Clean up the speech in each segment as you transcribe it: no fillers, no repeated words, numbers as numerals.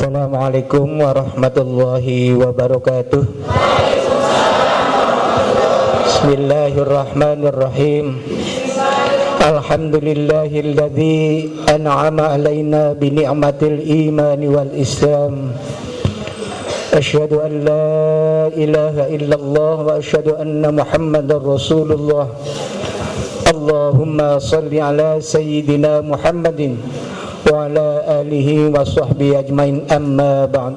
Assalamualaikum warahmatullahi wabarakatuh. Bismillahirrahmanirrahim. Alhamdulillahilladzi an'ama alaina bi ni'matil iman wal islam. Asyhadu an la ilaha illallah wa asyhadu anna Muhammadar Rasulullah. Allahumma salli ala sayyidina Muhammadin wa ala alihi wa sahbihi ajmain, amma ba'd.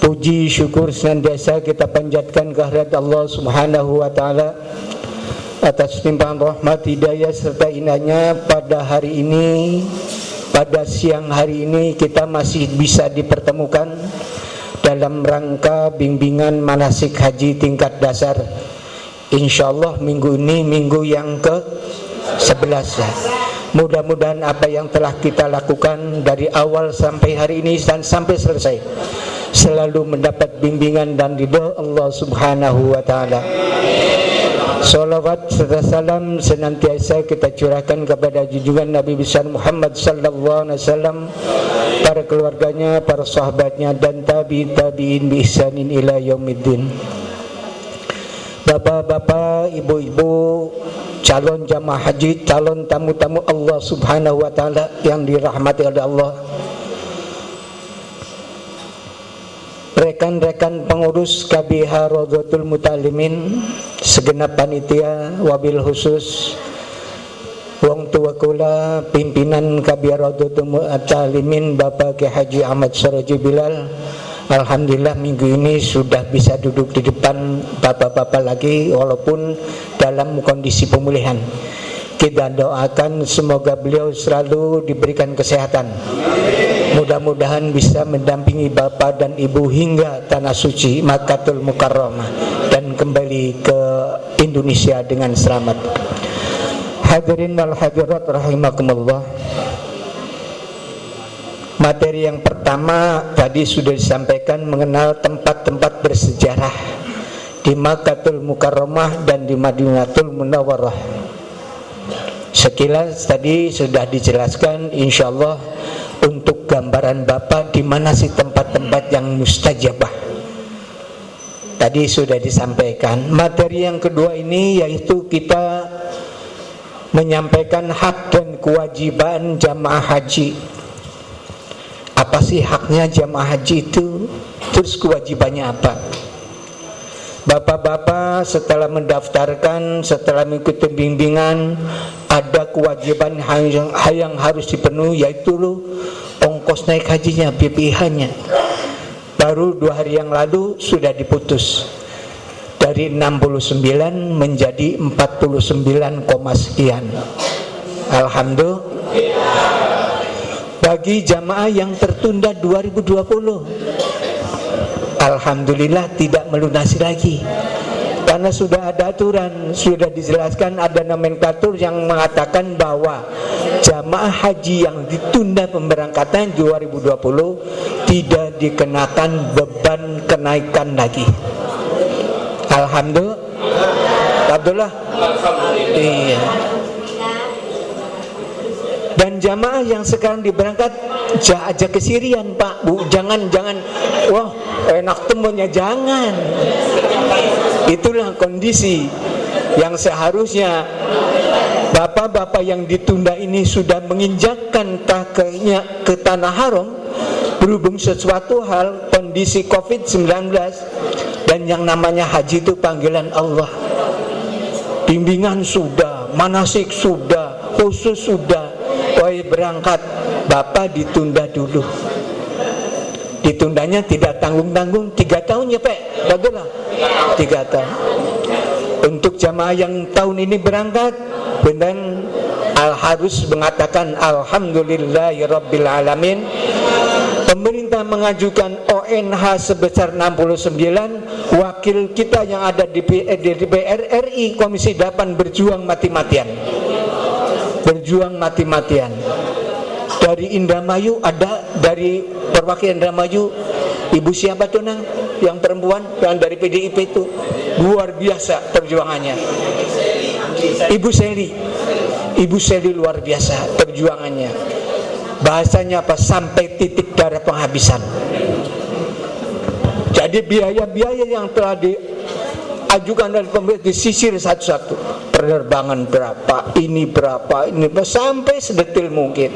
Puji syukur senantiasa kita panjatkan kehadirat Allah Subhanahu wa taala atas limpahan rahmat, hidayah serta inayahnya pada hari ini, pada siang hari ini kita masih bisa dipertemukan dalam rangka bimbingan manasik haji tingkat dasar. Insyaallah minggu ini minggu yang ke-11 ya. Mudah-mudahan apa yang telah kita lakukan dari awal sampai hari ini dan sampai selesai selalu mendapat bimbingan dan ridha Allah Subhanahu wa taala. Salawat serta salam senantiasa kita curahkan kepada junjungan Nabi besar Muhammad sallallahu alaihi wasallam, para keluarganya, para sahabatnya dan tabi'in bi ihsanin ila yaumiddin. Bapak-bapak, ibu-ibu, calon jamaah haji, calon tamu-tamu Allah Subhanahu wa taala yang dirahmati oleh Allah, rekan-rekan pengurus KBH Rodotul Mutalimin, segenap panitia, wabil khusus wong tua kula pimpinan KBH Rodotul Mutalimin Bapak Kiai Haji Ahmad Soroji Bilal. Alhamdulillah minggu ini sudah bisa duduk di depan bapak-bapak lagi walaupun dalam kondisi pemulihan. Kita doakan semoga beliau selalu diberikan kesehatan. Mudah-mudahan bisa mendampingi bapak dan ibu hingga tanah suci Makkatul Mukarramah dan kembali ke Indonesia dengan selamat. Hadirin wal hadirat rahimakumullah. Materi yang pertama tadi sudah disampaikan mengenal tempat-tempat bersejarah di Makkatul Mukarramah dan di Madinatul Munawwarah. Sekilas tadi sudah dijelaskan, insyaallah untuk gambaran Bapak di mana sih tempat-tempat yang mustajabah. Tadi sudah disampaikan. Materi yang kedua ini yaitu kita menyampaikan hak dan kewajiban jamaah haji. Apa sih haknya jamaah haji itu? Terus kewajibannya apa? Bapak-bapak setelah mendaftarkan, setelah mengikuti bimbingan, ada kewajiban yang harus dipenuhi, yaitu ongkos naik hajinya, PPH-nya. Baru 2 hari yang lalu sudah diputus dari 69 menjadi 49, sekian. Alhamdulillah. Bagi jamaah yang tertunda 2020, alhamdulillah tidak melunasi lagi. Karena sudah ada aturan, sudah dijelaskan, ada nomenklatur yang mengatakan bahwa jamaah haji yang ditunda pemberangkatan 2020 tidak dikenakan beban kenaikan lagi. Alhamdulillah. Abdullah. Iya. Dan jamaah yang sekarang diberangkat aja kesirian Pak Bu, jangan wah enak temunya, jangan. Itulah kondisi yang seharusnya bapak-bapak yang ditunda ini sudah menginjakkan kakinya ke tanah haram. Berhubung sesuatu hal kondisi COVID-19 dan yang namanya haji itu panggilan Allah. Bimbingan sudah, manasik sudah, khusus sudah. Woi berangkat, Bapak ditunda dulu. Ditundanya tidak tanggung-tanggung 3 tahun ya Pak, bagaimana? 3 tahun. Untuk jamaah yang tahun ini berangkat, benar harus mengatakan alhamdulillahirabbil alamin. Pemerintah mengajukan ONH sebesar 69, wakil kita yang ada di DPR RI Komisi 8 berjuang mati-matian. Dari Indramayu ada, dari perwakilan Indramayu ibu siapa tuh nang yang perempuan yang dari PDIP itu luar biasa perjuangannya. Ibu Seli luar biasa perjuangannya. bahasanya apa, sampai titik darah penghabisan. Jadi biaya-biaya yang telah diajukan dari pemerintah disisir satu-satu, penerbangan berapa, ini berapa, sampai sedetil mungkin.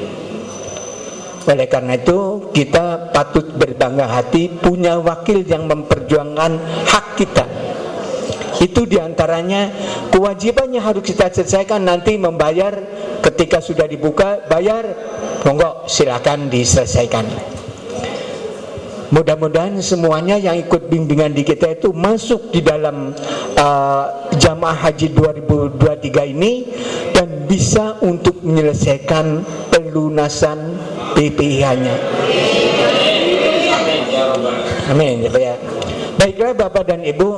Oleh karena itu kita patut berbangga hati punya wakil yang memperjuangkan hak kita. Itu diantaranya kewajibannya harus kita selesaikan, nanti membayar ketika sudah dibuka, bayar, monggo silakan diselesaikan. Mudah-mudahan semuanya yang ikut bimbingan di kita itu masuk di dalam Jamaah Haji 2023 ini dan bisa untuk menyelesaikan pelunasan PPih-nya. Amin ya. Baiklah Bapak dan Ibu,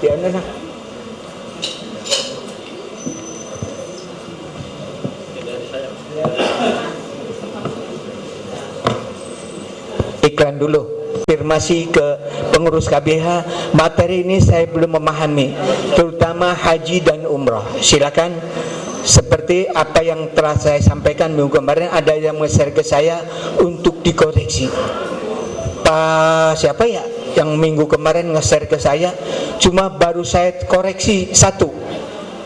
ya nah. Iklan dulu, afirmasi ke pengurus KBH, materi ini saya belum memahami, terutama haji dan umrah. Silakan, seperti apa yang telah saya sampaikan minggu kemarin, ada yang share ke saya untuk dikoreksi. Pak siapa ya yang minggu kemarin nge-share ke saya, cuma baru saya koreksi satu,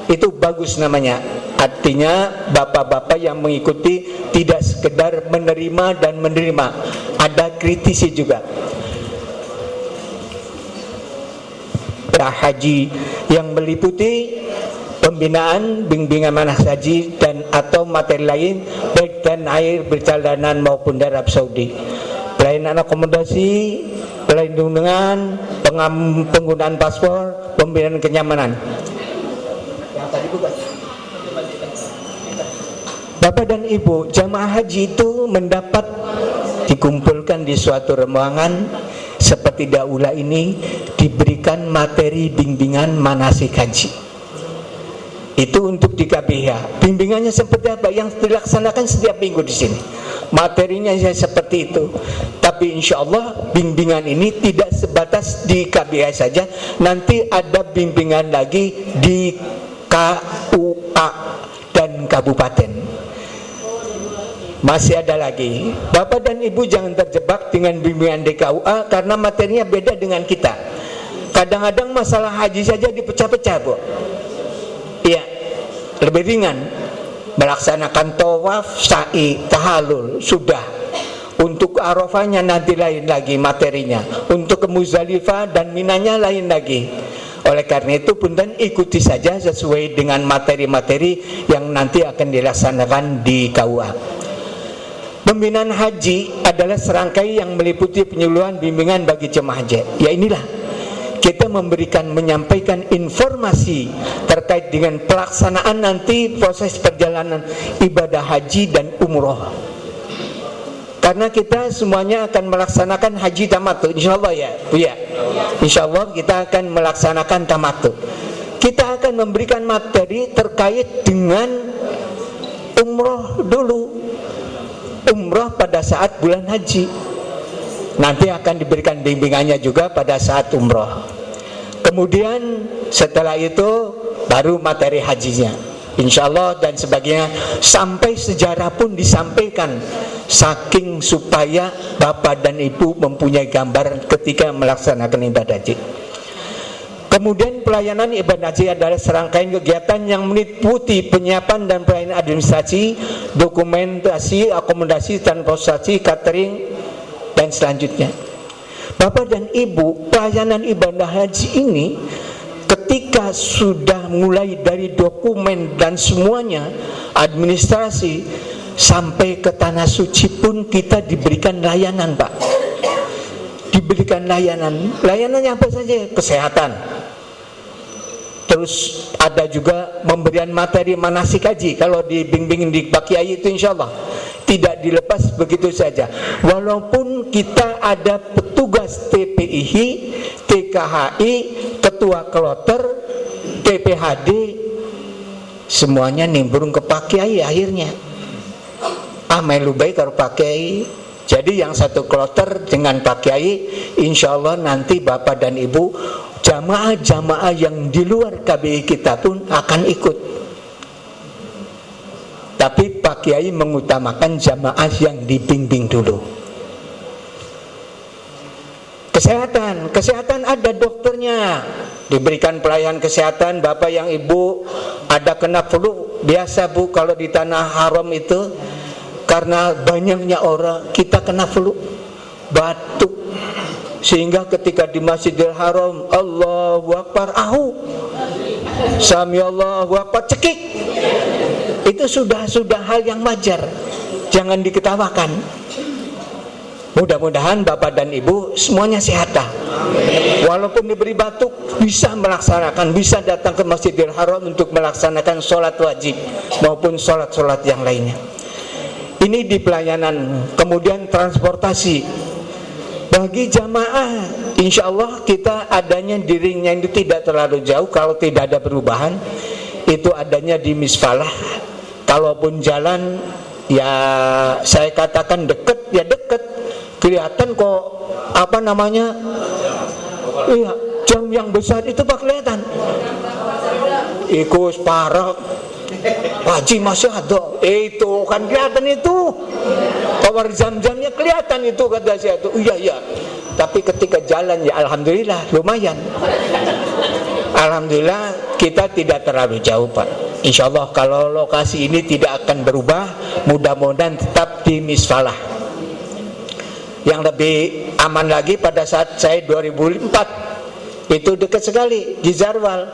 itu bagus namanya. Artinya bapak-bapak yang mengikuti tidak sekedar menerima dan menerima, ada kritisi juga. Haji yang meliputi pembinaan, bimbingan manasik haji dan atau materi lain baik dan air, perjalanan maupun dari Arab Saudi, pelayanan akomodasi, pelindungan, penggunaan paspor, pembinaan kenyamanan. Yang tadi bukan. Bapak dan Ibu, jamaah haji itu mendapat dikumpulkan di suatu ruangan seperti daula ini, diberikan materi bimbingan manasik haji. Itu untuk di KBH. Bimbingannya seperti apa? Yang dilaksanakan setiap minggu di sini. Materinya seperti itu. Tapi insya Allah bimbingan ini tidak sebatas di KBH saja. Nanti ada bimbingan lagi di KUA dan kabupaten. Masih ada lagi. Bapak dan Ibu jangan terjebak dengan bimbingan DKUA karena materinya beda dengan kita. Kadang-kadang masalah haji saja dipecah-pecah, Bu. Iya, lebih ringan. Melaksanakan tawaf, sa'i, tahallul, sudah. Untuk Arafahnya nanti lain lagi materinya. Untuk ke Muzdalifah dan Minanya lain lagi. Oleh karena itu punten ikuti saja sesuai dengan materi-materi yang nanti akan dilaksanakan di KUA. Pembinaan haji adalah serangkai yang meliputi penyuluhan bimbingan bagi jemaah haji. Ya inilah, kita menyampaikan informasi terkait dengan pelaksanaan nanti proses perjalanan ibadah haji dan umroh. Karena kita semuanya akan melaksanakan haji tamattu, insyaallah ya, Bu ya. Insyaallah kita akan melaksanakan tamattu. Kita akan memberikan materi terkait dengan umroh dulu. Umroh pada saat bulan haji. Nanti akan diberikan bimbingannya juga pada saat umroh. Kemudian setelah itu baru materi hajinya, insyaallah dan sebagainya, sampai sejarah pun disampaikan, saking supaya Bapak dan Ibu mempunyai gambaran ketika melaksanakan ibadah haji. Kemudian pelayanan ibadah haji adalah serangkaian kegiatan yang meliputi penyiapan dan pelayanan administrasi, dokumentasi, akomodasi, transportasi, catering, dan selanjutnya. Bapak dan Ibu, pelayanan ibadah haji ini ketika sudah mulai dari dokumen dan semuanya, administrasi, sampai ke tanah suci pun kita diberikan layanan, Pak. Diberikan layanan. Layanannya apa saja? Kesehatan. Terus ada juga pemberian materi manasik haji. Kalau dibimbing di Pak Kiai itu insya Allah tidak dilepas begitu saja. Walaupun kita ada petugas TPIH, TKHI, ketua kloter, TPHD, semuanya nimbrung ke Pak Kiai akhirnya. Melu baik karo Pak Kiai. Jadi yang satu kloter dengan Pak Kiai, insya Allah nanti Bapak dan Ibu, jamaah-jamaah yang di luar KBI kita pun akan ikut. Tapi Pak Kiai mengutamakan jamaah yang dibimbing dulu. Kesehatan ada dokternya, diberikan pelayanan kesehatan. Bapak yang ibu ada kena flu, biasa Bu kalau di tanah haram itu, karena banyaknya orang kita kena flu, batuk, sehingga ketika di Masjidil Haram Allahu Akbar, Sami Allahu Akbar, cekik, itu sudah hal yang wajar, jangan diketawakan. Mudah-mudahan Bapak dan Ibu semuanya sehat. Walaupun diberi batuk, bisa melaksanakan, bisa datang ke Masjidil Haram untuk melaksanakan sholat wajib maupun sholat-sholat yang lainnya. Ini di pelayanan. Kemudian transportasi bagi jamaah, insya Allah kita adanya di ringnya itu tidak terlalu jauh. Kalau tidak ada perubahan, itu adanya di Misfalah. Kalaupun jalan, ya saya katakan deket, ya deket. Kelihatan kok iya, jam yang besar itu Pak kelihatan. Ikut parah, Haji masih ada, itu kan kelihatan itu. Tawar jam-jamnya kelihatan itu, kata saya tuh. Iya. Tapi ketika jalan, ya alhamdulillah lumayan. Alhamdulillah kita tidak terlalu jauh Pak. Insya Allah kalau lokasi ini tidak akan berubah, mudah-mudahan tetap di Misfalah. Yang lebih aman lagi pada saat saya 2004 itu dekat sekali di Zarwal.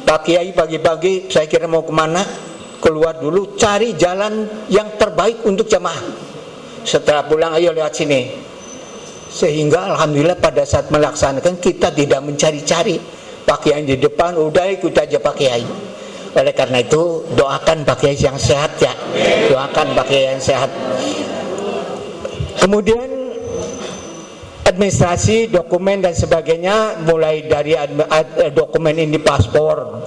Pak Kiai pagi-pagi saya kira mau kemana, keluar dulu cari jalan yang terbaik untuk jamaah. Setelah pulang, ayo lewat sini. Sehingga alhamdulillah pada saat melaksanakan kita tidak mencari-cari. Pak Kiai di depan, udah ikut aja Pak Kiai. Oleh karena itu doakan Pak Kiai yang sehat ya, doakan Pak Kiai yang sehat. Kemudian administrasi, dokumen dan sebagainya, mulai dari dokumen ini paspor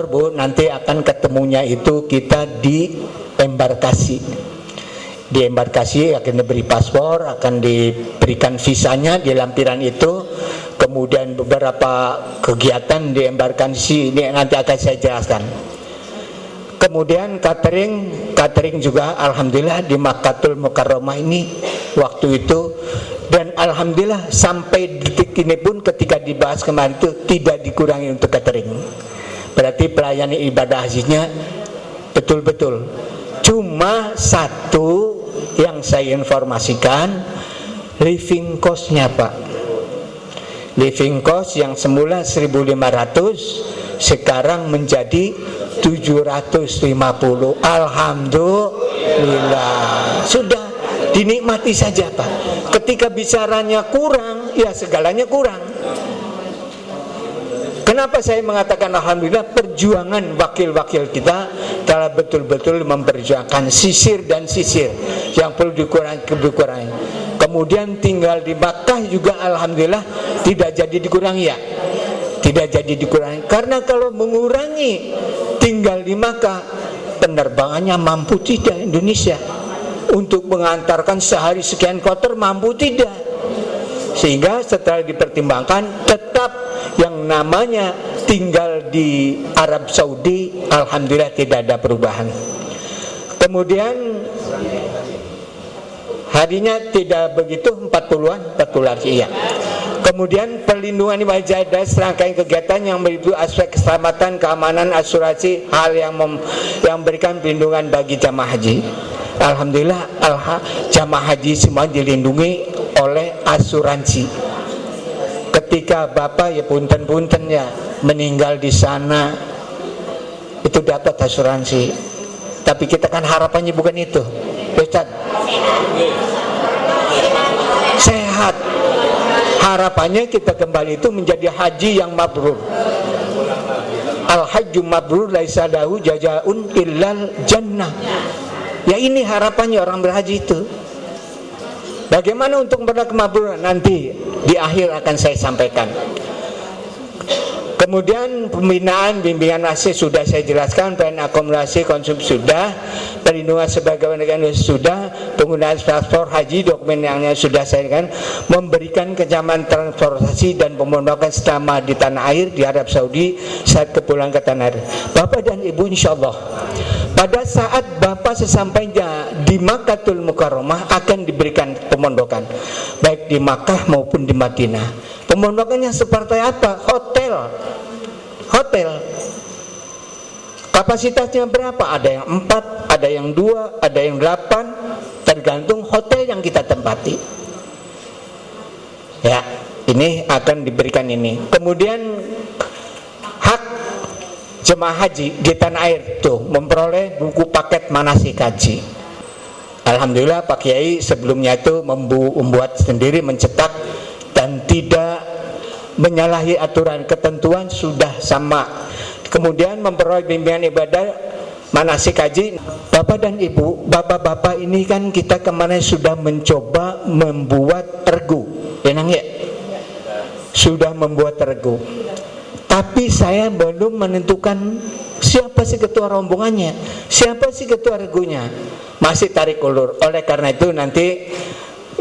Bu, nanti akan ketemunya itu kita di embarkasi. Di embarkasi akan diberi paspor, akan diberikan visanya di lampiran itu. Kemudian beberapa kegiatan di embarkasi ini nanti akan saya jelaskan. Kemudian catering juga alhamdulillah di Makkatul Mukarramah ini waktu itu, dan alhamdulillah sampai detik ini pun ketika dibahas kemarin itu tidak dikurangi untuk catering. Berarti pelayanan ibadah hajinya betul-betul. Cuma satu yang saya informasikan, living cost-nya Pak. Living cost yang semula 1.500 sekarang menjadi 750. Alhamdulillah. Sudah dinikmati saja Pak. Ketika bicaranya kurang, ya segalanya kurang. Kenapa saya mengatakan alhamdulillah? Perjuangan wakil-wakil kita telah betul-betul memperjuangkan sisir dan sisir yang perlu dikurangi. Kemudian tinggal di Makkah juga alhamdulillah tidak jadi dikurangi ya. Tidak jadi dikurangi. Karena kalau mengurangi tinggal di Makkah, penerbangannya mampu tidak Indonesia untuk mengantarkan sehari sekian kloter, mampu tidak. Sehingga setelah dipertimbangkan, tetap yang namanya tinggal di Arab Saudi alhamdulillah tidak ada perubahan. Kemudian harinya tidak begitu, 40-an iya. Kemudian perlindungan wajah dan serangkaian kegiatan yang meliputi aspek keselamatan, keamanan, asuransi, hal yang memberikan perlindungan bagi jamaah haji. Alhamdulillah jamaah haji semua dilindungi oleh asuransi. Ketika Bapak ya punten-punten ya meninggal di sana itu dapat asuransi. Tapi kita kan harapannya bukan itu, Ustaz. Sehat. Harapannya kita kembali itu menjadi haji yang mabrur. Al-hajju mabrur laisa lahu jazaa'un illal jannah. Ya ini harapannya orang berhaji itu. Bagaimana untuk berkemabruran nanti di akhir akan saya sampaikan. Kemudian pembinaan, bimbingan nasi sudah saya jelaskan, pelayanan akomodasi konsumsi sudah, perlindungan sebagai warga negara sudah, penggunaan paspor haji, dokumen yang sudah saya jelaskan, memberikan kenyamanan transportasi dan pemondokan selama di tanah air di Arab Saudi saat kepulangan ke tanah air. Bapak dan Ibu, insya Allah Pada saat Bapak sesampainya di Makkahul Mukarramah akan diberikan pemondokan, baik di Makkah maupun di Madinah. Pemondokannya seperti apa? Hotel. Kapasitasnya berapa? Ada yang 4, ada yang 2, ada yang 8, tergantung hotel yang kita tempati. Ya, ini akan diberikan ini. Kemudian hak jemaah haji di tanah air tuh memperoleh buku paket manasik haji. Alhamdulillah Pak Kiai sebelumnya itu membuat sendiri, mencetak, dan tidak menyalahi aturan ketentuan, sudah sama. Kemudian memperoleh bimbingan ibadah manasik haji. Bapak dan Ibu, bapak-bapak ini kan kita kemarin sudah mencoba membuat regu, ya, sudah membuat regu. Tapi saya belum menentukan siapa sih ketua rombongannya, siapa sih ketua regunya, masih tarik ulur. Oleh karena itu nanti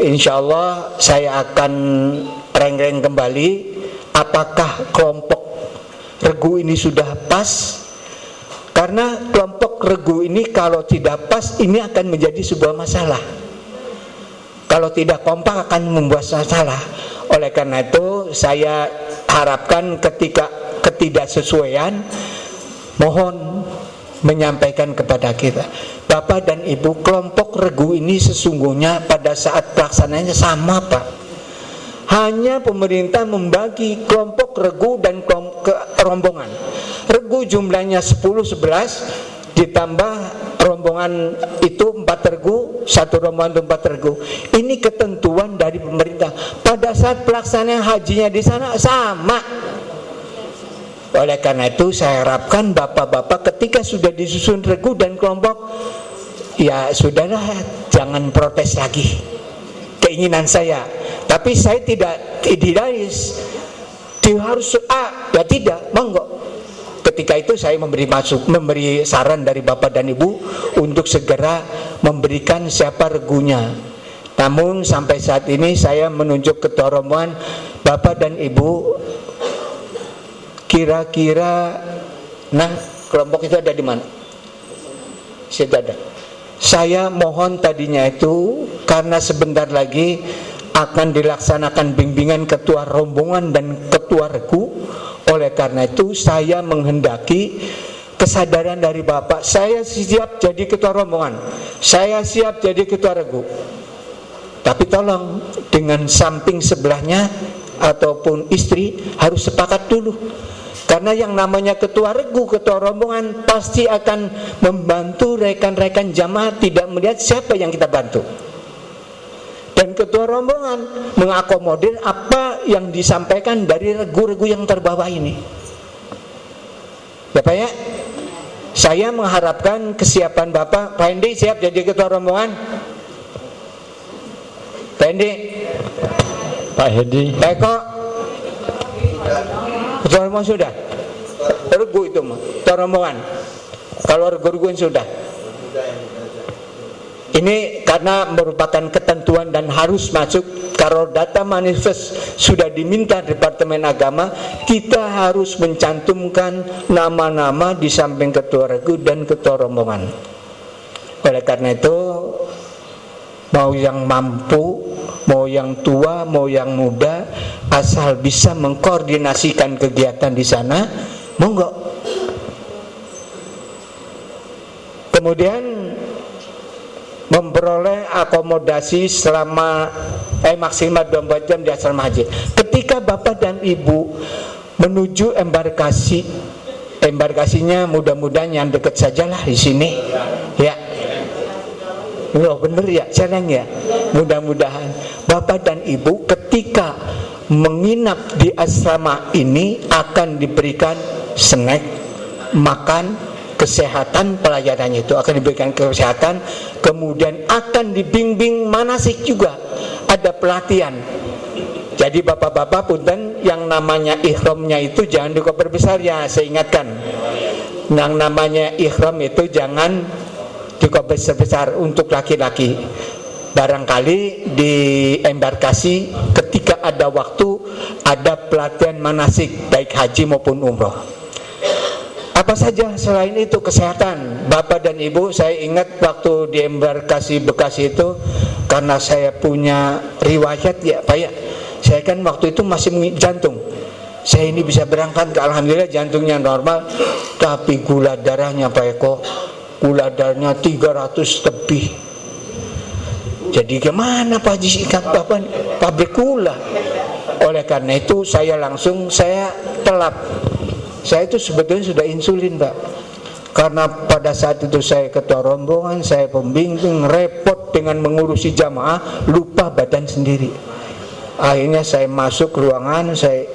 insya Allah saya akan reng-reng kembali apakah kelompok regu ini sudah pas. Karena kelompok regu ini kalau tidak pas, ini akan menjadi sebuah masalah. Kalau tidak kompak akan membuat masalah. Oleh karena itu saya harapkan ketika ketidaksesuaian, mohon menyampaikan kepada kita, Bapak dan Ibu, kelompok regu ini sesungguhnya pada saat pelaksanaannya sama, Pak. Hanya pemerintah membagi kelompok regu dan kelompok rombongan. Regu jumlahnya 10-11, ditambah rombongan itu 4 regu, satu rombongan itu 4 regu. Ini ketentuan dari pemerintah. Pada saat pelaksanaan hajinya di sana sama. Oleh karena itu saya harapkan bapak-bapak ketika sudah disusun regu dan kelompok, ya sudahlah, jangan protes lagi. Keinginan saya, tapi saya tidak idealis, harus ya tidak, monggo. Ketika itu saya memberi saran dari Bapak dan Ibu untuk segera memberikan siapa regunya. Namun sampai saat ini saya menunjuk ketua rombongan, Bapak dan Ibu, kira-kira kelompok itu ada di mana? Sudah ada. Saya mohon tadinya itu karena sebentar lagi akan dilaksanakan bimbingan ketua rombongan dan ketua regu. Oleh karena itu saya menghendaki kesadaran dari Bapak, saya siap jadi ketua rombongan, saya siap jadi ketua regu. Tapi tolong dengan samping sebelahnya ataupun istri harus sepakat dulu. Karena yang namanya ketua regu, ketua rombongan pasti akan membantu rekan-rekan jamaah, tidak melihat siapa yang kita bantu. Dan ketua rombongan mengakomodir apa yang disampaikan dari regu-regu yang terbawah ini. Ya Pak ya, saya mengharapkan kesiapan Bapak. Pak Hendi siap jadi ketua rombongan? Pak Hendi? Pak Hendi? Pak Eko? Ketua rombongan sudah? Regu itu mah, ketua rombongan. Kalau regu-regu sudah. Ini karena merupakan ketentuan dan harus masuk. Kalau data manifest sudah diminta Departemen Agama, kita harus mencantumkan nama-nama di samping ketua regu dan ketua rombongan. Oleh karena itu, mau yang mampu, mau yang tua, mau yang muda, asal bisa mengkoordinasikan kegiatan di sana, monggo. Kemudian memperoleh akomodasi selama maksimal 24 jam di asrama haji. Ketika Bapak dan Ibu menuju embarkasinya mudah-mudahan yang dekat sajalah di sini. Ya. Loh, bener ya, celeng ya. Mudah-mudahan Bapak dan Ibu ketika menginap di asrama ini akan diberikan snack, makan, kesehatan, pelayanannya itu akan diberikan kesehatan, kemudian akan dibimbing manasik juga, ada pelatihan. Jadi bapak-bapak punten, yang namanya ihramnya itu jangan diperbesar ya, saya ingatkan. Yang namanya ihram itu jangan dibesar-besar untuk laki-laki. Barangkali di embarkasi ketika ada waktu ada pelatihan manasik baik haji maupun umroh. Apa saja selain itu kesehatan. Bapak dan Ibu, saya ingat waktu di embarkasi Bekasi itu, karena saya punya riwayat ya Pak ya, saya kan waktu itu masih jantung. Saya ini bisa berangkat, alhamdulillah jantungnya normal, tapi gula darahnya Pak Eko, gula darahnya 300 lebih. Jadi gimana Pak Haji sikap Bapak pabrik gula? Oleh karena itu saya telat. Saya itu sebetulnya sudah insulin Pak, karena pada saat itu saya ketua rombongan, saya pembimbing, repot dengan mengurusi jamaah, lupa badan sendiri. Akhirnya saya masuk ruangan, saya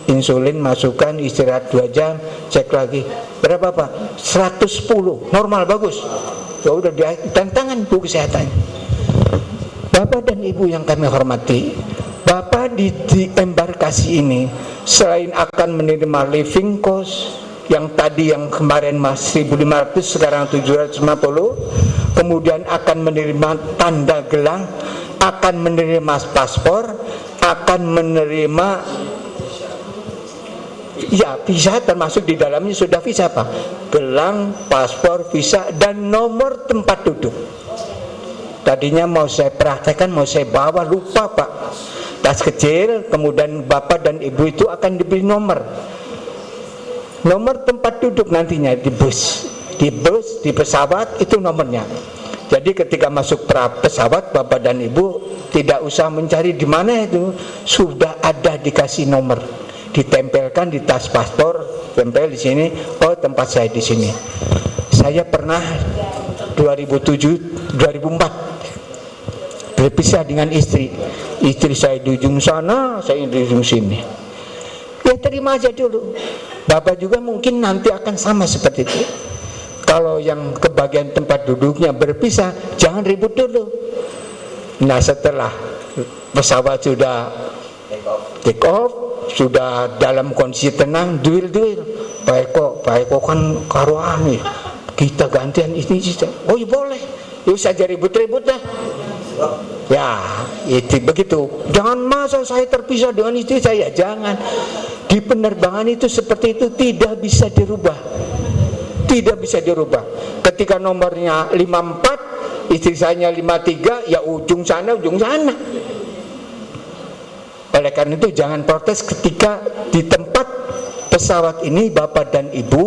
insulin masukkan, istirahat 2 jam, cek lagi, berapa Pak? 110, normal, bagus. Ya udah, tantangan Bu kesehatannya. Bapak dan Ibu yang kami hormati, Bapak di embarkasi ini selain akan menerima living cost yang tadi yang kemarin masih 1.500 sekarang 750, kemudian akan menerima tanda gelang, akan menerima paspor, akan menerima ya visa, termasuk di dalamnya sudah visa Pak, gelang, paspor, visa, dan nomor tempat duduk. Tadinya mau saya praktekkan, mau saya bawa, lupa Pak, tas kecil. Kemudian Bapak dan Ibu itu akan diberi nomor tempat duduk nantinya di bus, di pesawat itu nomornya. Jadi ketika masuk pesawat, Bapak dan Ibu tidak usah mencari di mana itu, sudah ada dikasih nomor, ditempelkan di tas paspor, tempel di sini, oh tempat saya di sini. Saya pernah 2004 berpisah dengan istri saya di ujung sana, saya di ujung sini. Ya terima aja dulu. Bapak juga mungkin nanti akan sama seperti itu. Kalau yang kebagian tempat duduknya berpisah, jangan ribut dulu. Nah setelah pesawat sudah take off, sudah dalam kondisi tenang, duil Pak Eko kan karuani, kita gantian ini. Oh iya boleh, yuk saja ribut-ribut dah. Ya itu begitu. Jangan masa saya terpisah dengan istri saya, jangan. Di penerbangan itu seperti itu, tidak bisa dirubah. Ketika nomornya 54, istri saya 53, ya ujung sana. Oleh karena itu jangan protes ketika di tempat pesawat ini Bapak dan Ibu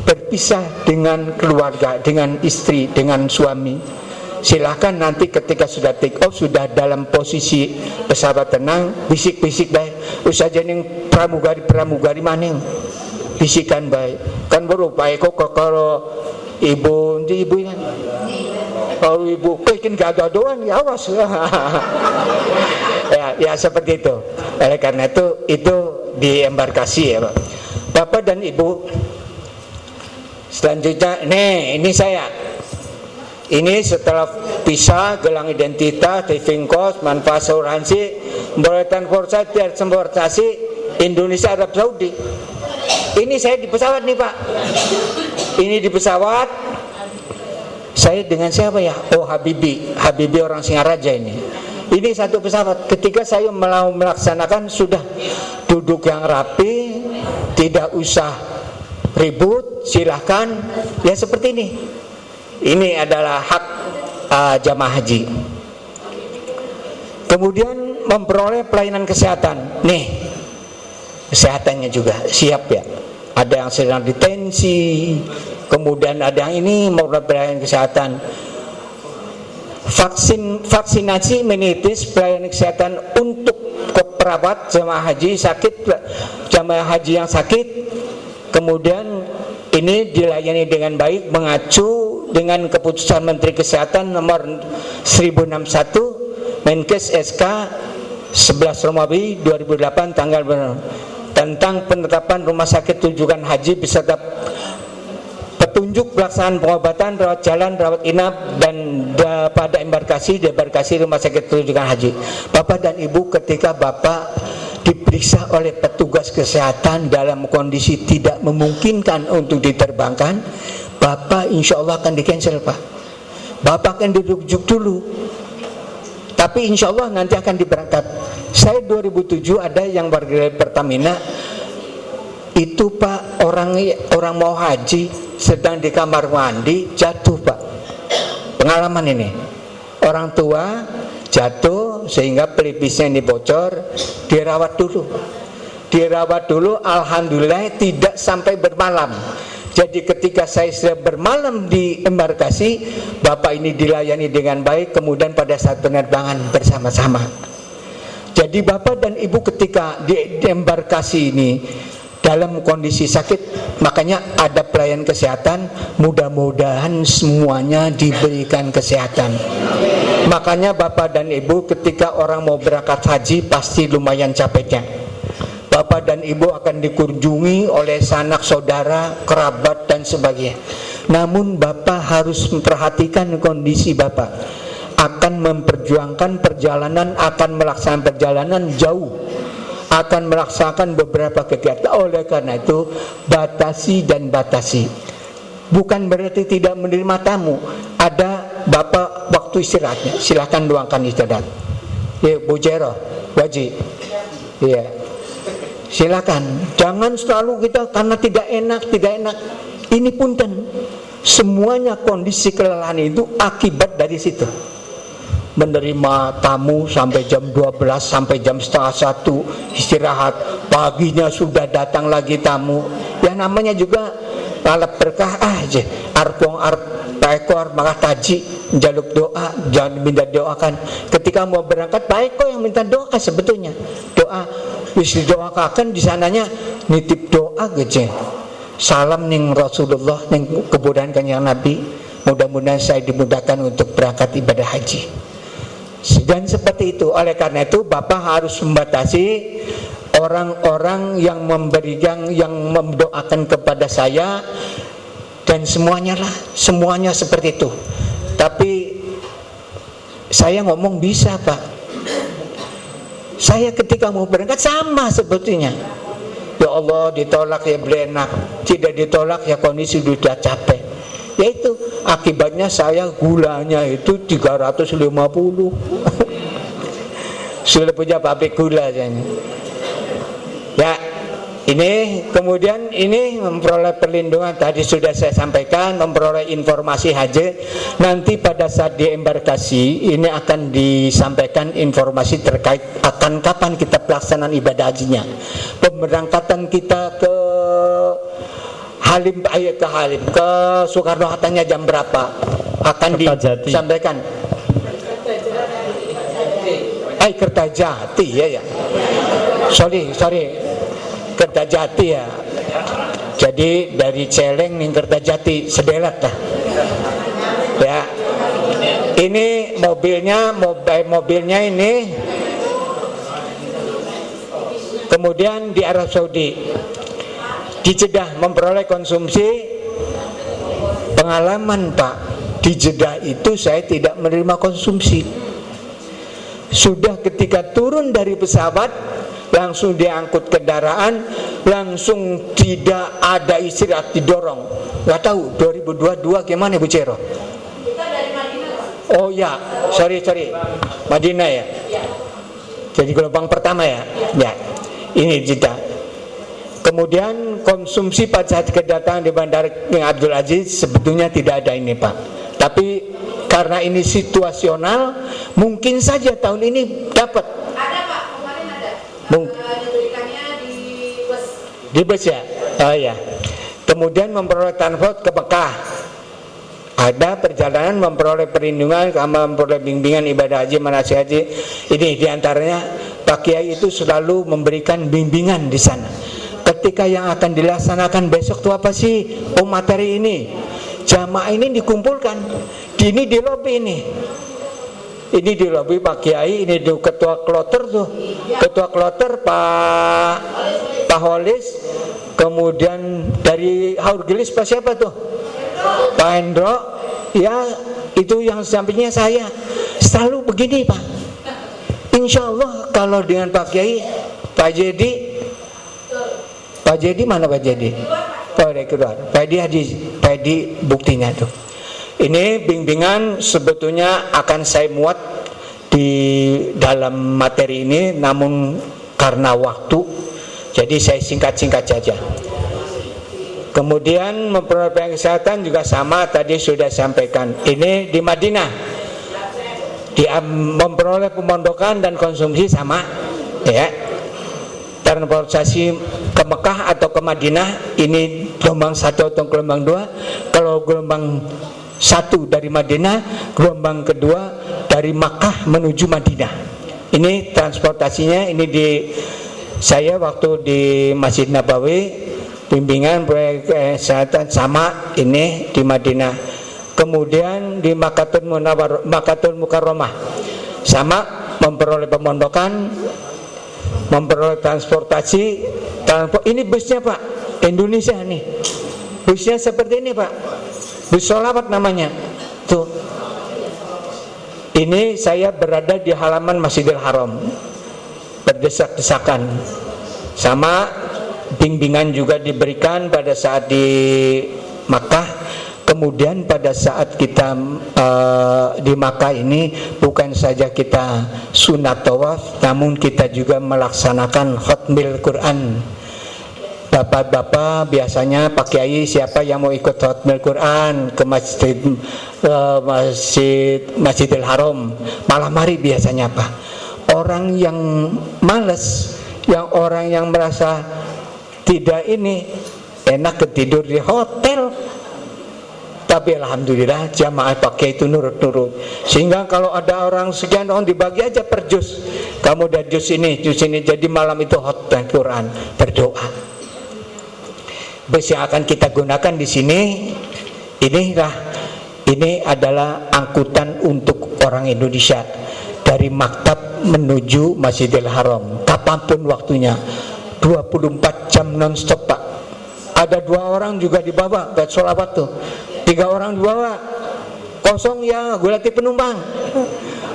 berpisah dengan keluarga, dengan istri, dengan suami. Silahkan nanti ketika sudah take off, sudah dalam posisi pesawat tenang, bisik-bisik baik. Usaha yang pramugari maning, bisikan baik. Kan baru Pak Eko kalau ibu kan, kalau ibu bikin gagah doang ya awas. ya seperti itu. Oleh karena itu di embarkasi ya Pak. Bapak dan Ibu, selanjutnya, ini saya. Ini setelah visa, gelang identitas, living cost, manfaat asuransi, pembayaran kursa, transportasi Indonesia Arab Saudi. Ini saya di pesawat nih Pak. Ini di pesawat. Saya dengan siapa ya? Oh Habibi orang Singaraja ini. Ini satu pesawat. Ketika saya mau melaksanakan sudah duduk yang rapi, tidak usah ribut, silahkan. Ya seperti ini. Ini adalah hak jamaah haji. Kemudian memperoleh pelayanan kesehatan. Nih, kesehatannya juga siap ya. Ada yang sedang detensi, kemudian ada yang ini mau pelayanan kesehatan. Vaksinasi meningitis, pelayanan kesehatan untuk perawat jamaah haji sakit, jamaah haji yang sakit. Kemudian ini dilayani dengan baik mengacu dengan keputusan Menteri Kesehatan nomor 1061 Menkes SK 11 Romawi 2008 tanggal tentang penetapan rumah sakit rujukan haji beserta petunjuk pelaksanaan pengobatan, rawat jalan, rawat inap dan pada embarkasi rumah sakit rujukan haji. Bapak dan Ibu, ketika Bapak diperiksa oleh petugas kesehatan dalam kondisi tidak memungkinkan untuk diterbangkan, Bapak insya Allah akan di-cancel Pak. Bapak akan dirujuk dulu, tapi insya Allah nanti akan diberangkat. Saya 2007 ada yang warga Pertamina Itu Pak, orang mau haji sedang di kamar mandi jatuh Pak. Pengalaman ini, orang tua jatuh sehingga pelipisnya ini bocor, dirawat dulu, alhamdulillah tidak sampai bermalam. Jadi ketika saya sudah bermalam di embarkasi, bapak ini dilayani dengan baik, kemudian pada saat penerbangan bersama-sama. Jadi bapak dan ibu ketika di embarkasi ini dalam kondisi sakit, makanya ada pelayan kesehatan, mudah-mudahan semuanya diberikan kesehatan. Makanya bapak dan ibu ketika orang mau berangkat haji pasti lumayan capeknya. Bapak dan ibu akan dikunjungi oleh sanak saudara, kerabat dan sebagainya. Namun bapak harus memperhatikan kondisi bapak. Akan memperjuangkan perjalanan, akan melaksanakan perjalanan jauh, akan melaksanakan beberapa kegiatan. Oleh karena itu batasi dan batasi. Bukan berarti tidak menerima tamu. Ada bapak waktu istirahatnya, silakan luangkan istirahat. Ya Bu Jero, wajib. Iya. Silakan, jangan selalu kita karena tidak enak. Ini punten, semuanya kondisi kelelahan itu akibat dari situ. Menerima tamu sampai jam 12, sampai jam setengah 1 istirahat, paginya sudah datang lagi tamu. Ya namanya juga alat berkah aja. Arpong paekor maka taji jaluk doa, jangan minta doakan. Ketika mau berangkat Pak Eko yang minta doa sebetulnya. Doa wis doakan di sananya nitip doa gece. Salam ning Rasulullah ning kebudayaan Kanjeng Nabi. Mudah-mudahan saya dimudahkan untuk berangkat ibadah haji. Dan seperti itu. Oleh karena itu Bapak harus membatasi orang-orang yang memberikan, yang mendoakan kepada saya dan semuanya seperti itu. Tapi saya ngomong bisa Pak. Saya ketika mau berangkat sama sebetulnya. Ya Allah ditolak ya beli enak, tidak ditolak ya kondisi sudah capek. Yaitu akibatnya saya gulanya itu 350. Sudah punya pabrik gula saya. Ya, ini kemudian ini memperoleh perlindungan tadi sudah saya sampaikan, memperoleh informasi haji. Nanti pada saat di embarkasi ini akan disampaikan informasi terkait akan kapan kita pelaksanaan ibadah hajinya. Pemberangkatan kita ke Halim ke Soekarno Hattanya jam berapa akan disampaikan. Kertajati ya. Sorry. Kertajati ya. Jadi dari Celeng nih Kertajati sedelat lah. Ya. Ini mobilnya ini. Kemudian di Arab Saudi, di Jeddah memperoleh konsumsi. Pengalaman Pak, di Jeddah itu saya tidak menerima konsumsi. Sudah ketika turun dari pesawat langsung diangkut kendaraan, langsung tidak ada istirahat, didorong. Gak tahu 2022 gimana Bu Cero? Kita dari Madinah. Oh ya, sorry Madinah ya. Jadi gelombang pertama ya. Ya, ini Jeddah. Kemudian konsumsi pada saat kedatangan di Bandara King Abdul Aziz sebetulnya tidak ada ini Pak. Tapi karena ini situasional, mungkin saja tahun ini dapat. Ada Pak, kemarin ada. Diberikannya di bus. Di bus ya? Oh ya. Kemudian memperoleh transport ke Mekah. Ada perjalanan memperoleh perlindungan, memperoleh bimbingan ibadah haji, manasik haji. Ini diantaranya Pak Kiai itu selalu memberikan bimbingan di sana. Ketika yang akan dilaksanakan besok itu apa sih? Oh materi ini. Jamaah ini dikumpulkan. Ini di lobi ini. Ini di lobi Pak Kiai, ini di ketua kloter tuh. Ketua kloter Pak Holis. Kemudian dari Haurgelis Pak siapa tuh? Pak Hendro. Ya, itu yang sampingnya saya. Selalu begini Pak. Insya Allah kalau dengan Pak Kiai, Pak Jedi mana Pak Jedi? Oh, dari keluar. Pak Jedi buktinya tuh. Ini bimbingan sebetulnya akan saya muat di dalam materi ini, namun karena waktu, jadi saya singkat-singkat saja. Kemudian memperoleh kesehatan juga sama, tadi sudah sampaikan. Ini di Madinah, memperoleh pemondokan dan konsumsi sama, ya. Transportasi ke Mekah atau ke Madinah ini gelombang 1 atau gelombang 2. Kalau gelombang 1 dari Madinah, gelombang kedua dari Makkah menuju Madinah. Ini transportasinya. Ini saya waktu di Masjid Nabawi, bimbingan proyek kesehatan sama ini di Madinah. Kemudian di Makkatul Mukarramah sama, memperoleh pemondokan, memperoleh transportasi. Ini busnya Pak, Indonesia nih. Busnya seperti ini Pak, bus sholawat namanya. Tuh. Ini saya berada di halaman Masjidil Haram, berdesak-desakan. Sama bimbingan juga diberikan pada saat di Makkah. Kemudian pada saat kita di Makkah ini bukan saja kita sunat tawaf, namun kita juga melaksanakan khatmil Quran. Bapak-bapak biasanya Pak Kiai, siapa yang mau ikut khatmil Quran ke Masjidil Haram malam hari biasanya Pak. Orang yang males, orang yang merasa tidak ini, enak ketidur di hotel. Tapi alhamdulillah jamaah pakai itu nurut-nurut. Sehingga kalau ada orang sekian orang dibagi aja per juz. Kamu udah juz ini. Jadi malam itu khatam Quran, berdoa. Bus yang akan kita gunakan di sini, ini adalah angkutan untuk orang Indonesia dari maktab menuju Masjidil Haram. Kapanpun waktunya, 24 jam non-stop Pak. Ada 2 orang juga dibawa buat sholawat tuh. 3 orang dibawa, kosong ya, gulati penumpang.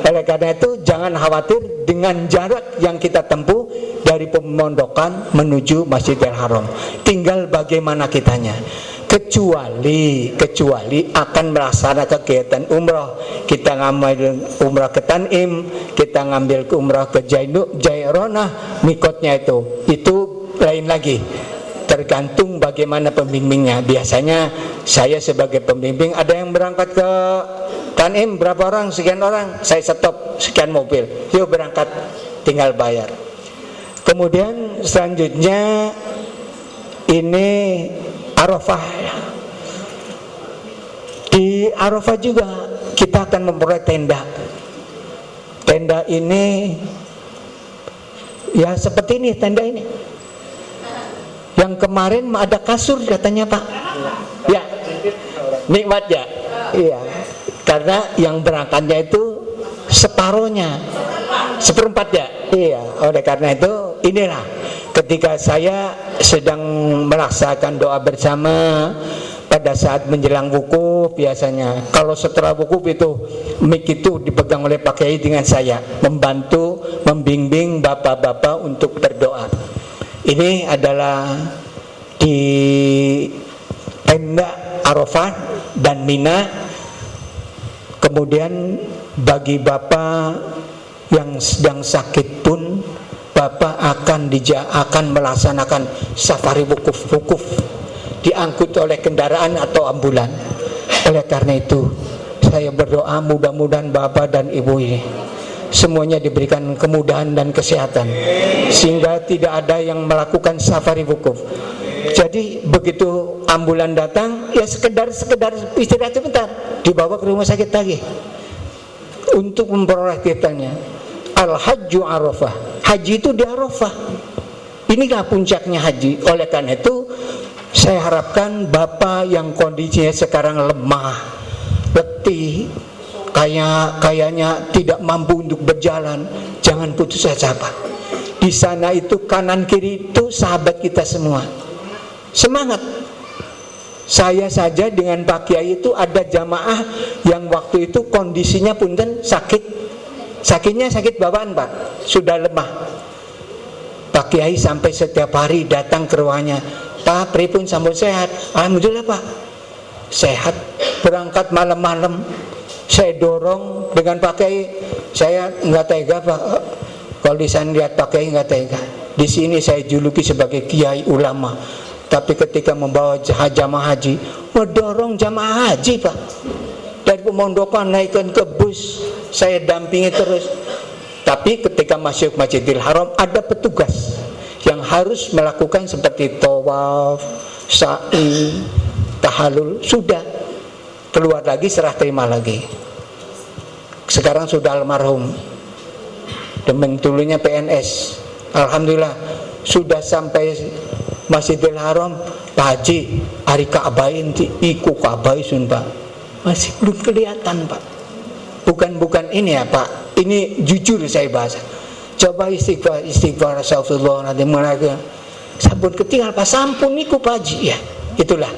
Oleh karena itu jangan khawatir dengan jarak yang kita tempuh dari pemondokan menuju Masjidil Haram. Tinggal bagaimana kitanya. Kecuali akan melaksanakan kegiatan umrah, kita ngambil umrah ke Tanim, kita ngambil ke umrah ke Jaironah, mikotnya itu lain lagi. Tergantung bagaimana pembimbingnya. Biasanya saya sebagai pembimbing, ada yang berangkat ke Tanim berapa orang, sekian orang, saya stop sekian mobil, yuk berangkat, tinggal bayar. Kemudian selanjutnya ini Arafah. Di Arafah juga kita akan memperoleh tenda. Tenda ini ya seperti ini, tenda ini. Yang kemarin ada kasur katanya Pak. Ya, nikmat ya. Iya. Karena yang berangkatnya itu separohnya, 1/4 ya. Iya. Oleh karena itu inilah ketika saya sedang melaksanakan doa bersama pada saat menjelang wukuf, biasanya kalau setelah wukuf itu mic itu dipegang oleh Pak Kiai dengan saya, membantu membimbing bapak-bapak untuk berdoa. Ini adalah di tenda Arafah dan Mina. Kemudian bagi bapak yang sedang sakit pun, bapak akan melaksanakan safari wukuf, diangkut oleh kendaraan atau ambulan. Oleh karena itu saya berdoa mudah-mudahan bapak dan ibu ini semuanya diberikan kemudahan dan kesehatan, sehingga tidak ada yang melakukan safari wukuf. Jadi begitu ambulan datang, ya sekedar istirahat sebentar, dibawa ke rumah sakit lagi untuk memperoleh kitanya. Al-Hajju Arafah, haji itu di Arafah. Inilah puncaknya haji. Oleh karena itu saya harapkan bapak yang kondisinya sekarang lemah, letih, kayaknya tidak mampu untuk berjalan, jangan putus asa Pak. Di sana itu kanan kiri itu sahabat kita semua. Semangat. Saya saja dengan Pak Kiai itu ada jamaah yang waktu itu kondisinya punten sakit. Sakitnya sakit bawaan Pak, sudah lemah. Pak Kiai sampai setiap hari datang ke ruangannya. Pak, pripun sampun sehat? Alhamdulillah Pak, sehat. Berangkat malam-malam, saya dorong dengan Pak Kiai. Saya nggak tega Pak, kalau di sana lihat Pak Kiai nggak tega. Di sini saya juluki sebagai kiai ulama. tapi ketika membawa jamaah haji, mendorong jamaah haji, Pak. Dari pemondokan naikkan ke bus, saya dampingi terus. Tapi ketika masuk Masjidil Haram ada petugas yang harus melakukan seperti tawaf, sa'i, tahallul. Sudah keluar lagi, serah terima lagi. Sekarang sudah almarhum, demen dulunya PNS. Alhamdulillah sudah sampai Masjidil Haram. Pak Haji, hari Ka'bah inti iku Ka'bah sun, Pak. Masih belum kelihatan, Pak. Bukan ini ya, Pak. Ini jujur saya bahas. Coba istighfar astagfirullahaladzim, sampun ketinggal Pak, sampun niku Pak Haji ya. Itulah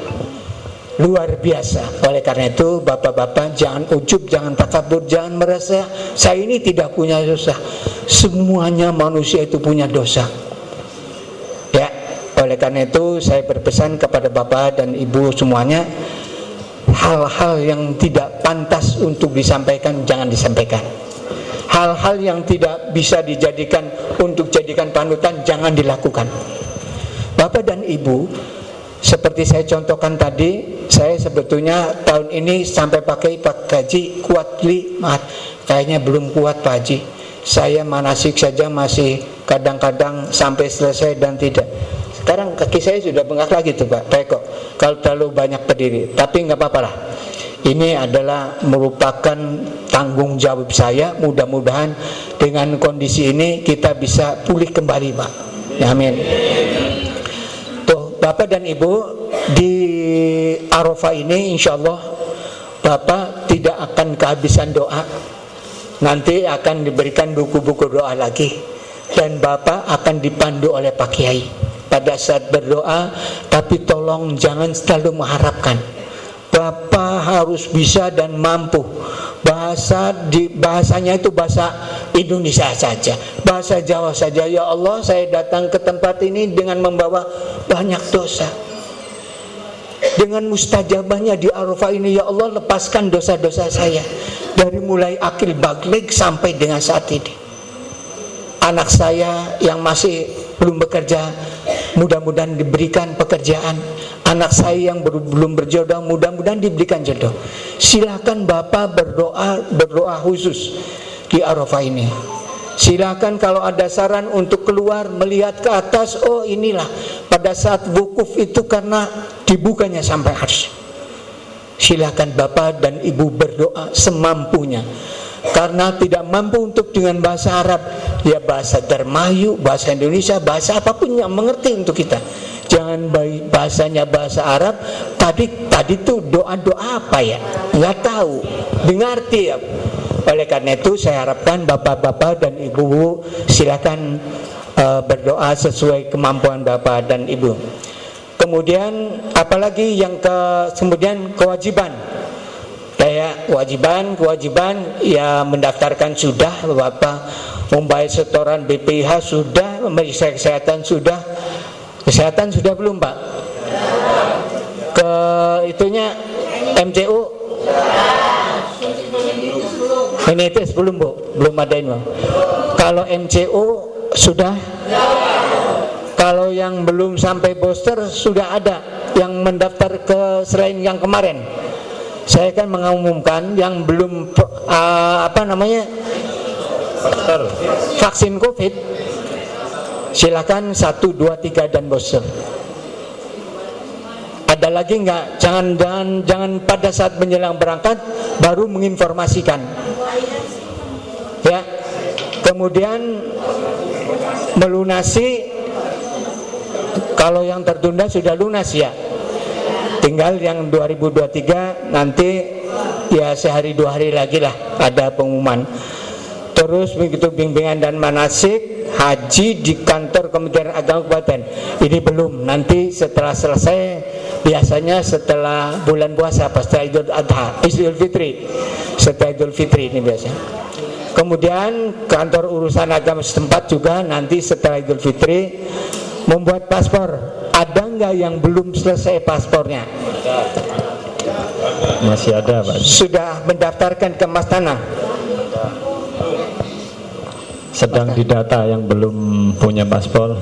luar biasa. Oleh karena itu bapak-bapak jangan ujub, jangan takabur, jangan merasa saya ini tidak punya dosa. Semuanya manusia itu punya dosa. Ya, oleh karena itu saya berpesan kepada bapak dan ibu semuanya, hal-hal yang tidak pantas untuk disampaikan jangan disampaikan. Hal-hal yang tidak bisa dijadikan untuk jadikan panutan jangan dilakukan. Bapak dan Ibu, seperti saya contohkan tadi, saya sebetulnya tahun ini sampai pakai Pak Haji kuat limat. Kayaknya belum kuat Pak Haji. Saya manasik saja masih kadang-kadang sampai selesai dan tidak. Sekarang kaki saya sudah bengkak lagi tuh Pak, Peko. Kalau terlalu banyak berdiri, tapi nggak apa-apa lah. Ini adalah merupakan tanggung jawab saya. Mudah-mudahan dengan kondisi ini kita bisa pulih kembali, Pak. Ya, amin. Tuh, Bapak dan Ibu, di Arafah ini insya Allah Bapak tidak akan kehabisan doa. Nanti akan diberikan buku-buku doa lagi, dan Bapak akan dipandu oleh Pak Kiai pada saat berdoa. Tapi tolong jangan selalu mengharapkan. Bapak harus bisa dan mampu. Bahasanya itu bahasa Indonesia saja, bahasa Jawa saja. Ya Allah, saya datang ke tempat ini dengan membawa banyak dosa. Dengan mustajabahnya di Arafah ini, ya Allah, lepaskan dosa-dosa saya dari mulai akil baligh sampai dengan saat ini. Anak saya yang masih belum bekerja, mudah-mudahan diberikan pekerjaan. Anak saya yang belum berjodoh, mudah-mudahan diberikan jodoh. Silakan Bapak berdoa khusus di Arafah ini. Silakan kalau ada saran untuk keluar melihat ke atas, oh inilah pada saat wukuf itu karena dibukanya sampai arsy. Silakan Bapak dan Ibu berdoa semampunya. Karena tidak mampu untuk dengan bahasa Arab, ya bahasa Dermayu, bahasa Indonesia, bahasa apapun yang mengerti untuk kita. Jangan bahasanya bahasa Arab. Tadi tuh doa-doa apa ya? Nggak tahu, dengarti ya. Oleh karena itu saya harapkan bapak-bapak dan ibu silakan berdoa sesuai kemampuan bapak dan ibu. Kemudian apalagi yang kemudian kewajiban. Kayak kewajiban ya mendaftarkan sudah Bapak, membayar setoran BPIH sudah, memeriksa kesehatan sudah. Kesehatan sudah belum Pak? Ke itunya MCU? Ini belum Bu, belum ada ini. Kalau MCU sudah? Kalau yang belum sampai booster sudah ada yang mendaftar ke selain yang kemarin. Saya kan mengumumkan yang belum vaksin COVID, silakan 1, 2, 3 dan booster. Ada lagi nggak? Jangan pada saat menjelang berangkat baru menginformasikan. Ya. Kemudian melunasi, kalau yang tertunda sudah lunas ya. Tinggal yang 2023 nanti ya sehari 2 hari lagi lah ada pengumuman. Terus begitu bimbingan dan manasik haji di kantor Kementerian Agama Kabupaten. Ini belum, nanti setelah selesai, biasanya setelah bulan puasa, setelah Idul Adha, Idul Fitri. Setelah Idul Fitri ini biasanya. Kemudian kantor urusan agama setempat juga nanti setelah Idul Fitri membuat paspor. Ada nggak yang belum selesai paspornya? Masih ada Pak. Sudah mendaftarkan ke Mas Tanah? Sedang didata yang belum punya paspor.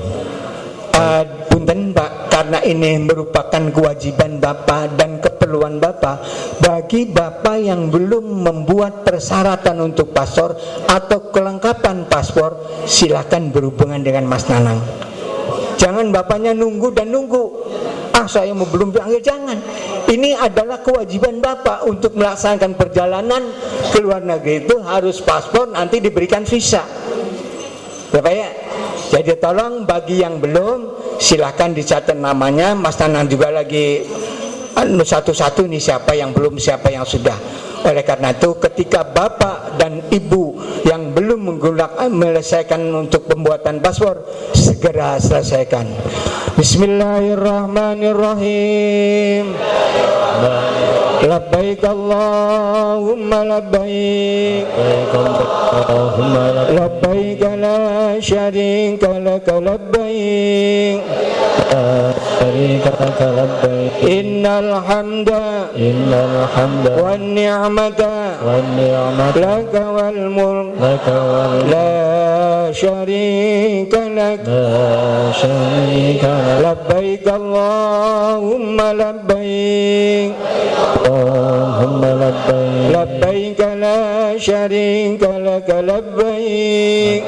Punten Pak, karena ini merupakan kewajiban Bapak dan keperluan Bapak, bagi Bapak yang belum membuat persyaratan untuk paspor atau kelengkapan paspor, silakan berhubungan dengan Mas Nanang. Jangan bapaknya nunggu dan nunggu. Saya mau belum dipanggil, jangan. Ini adalah kewajiban Bapak untuk melaksanakan perjalanan ke luar negeri itu harus paspor, nanti diberikan visa. Bapak ya. Jadi tolong bagi yang belum, silakan dicatat namanya. Mas Nanang juga lagi satu-satu nih siapa yang belum, siapa yang sudah. Oleh karena itu ketika Bapak dan Ibu yang belum menyelesaikan untuk pembuatan paspor, segera selesaikan. Bismillahirrahmanirrahim. Labbaik Allahumma labbaik. Labbaik la syarika laka labbaik. Innal hamda wan ni'mata laka wal mulk la syarika lak. Labbaik Allahumma labbaik. Labbaik la syarika laka labbaik.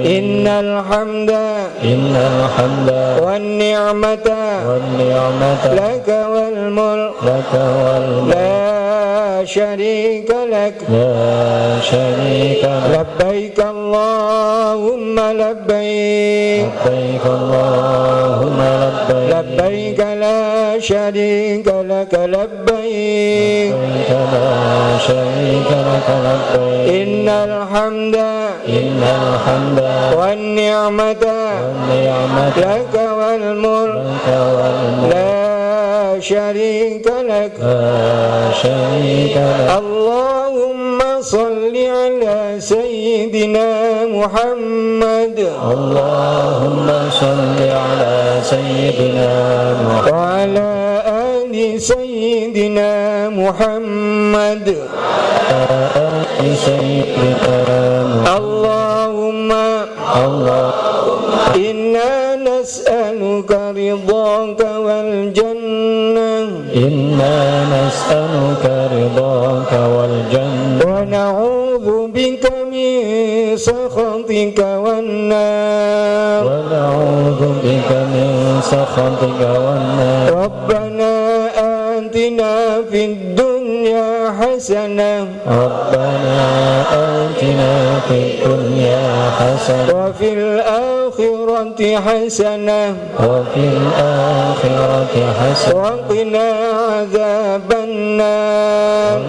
Innal hamda wan ni'mata laka wal mulk la syarika lak. Labbaik Allahumma labbaik. Labbaik la syarika laka labbaik. Innal hamda wan ni'mata laka wal mulk la syarika lak. Allahumma salli ala sayyidina Muhammad. Allahumma salli ala sayyidina Muhammad wa ala ali sayyidina Muhammad. Allahumma inna nas'aluka ridhaka wal jannah. Inna nas'aluka ridhaka wal jannah Wa na'udzu bika min sakhatika wan nar. wa na'udzu bika min sakhatika wan nar. Rabbana atina fid dunya hasanah Rabbana atina fid dunya hasanah wa fil akhirati hasanah wa fil akhirati hasanah wa qina adzaban nar.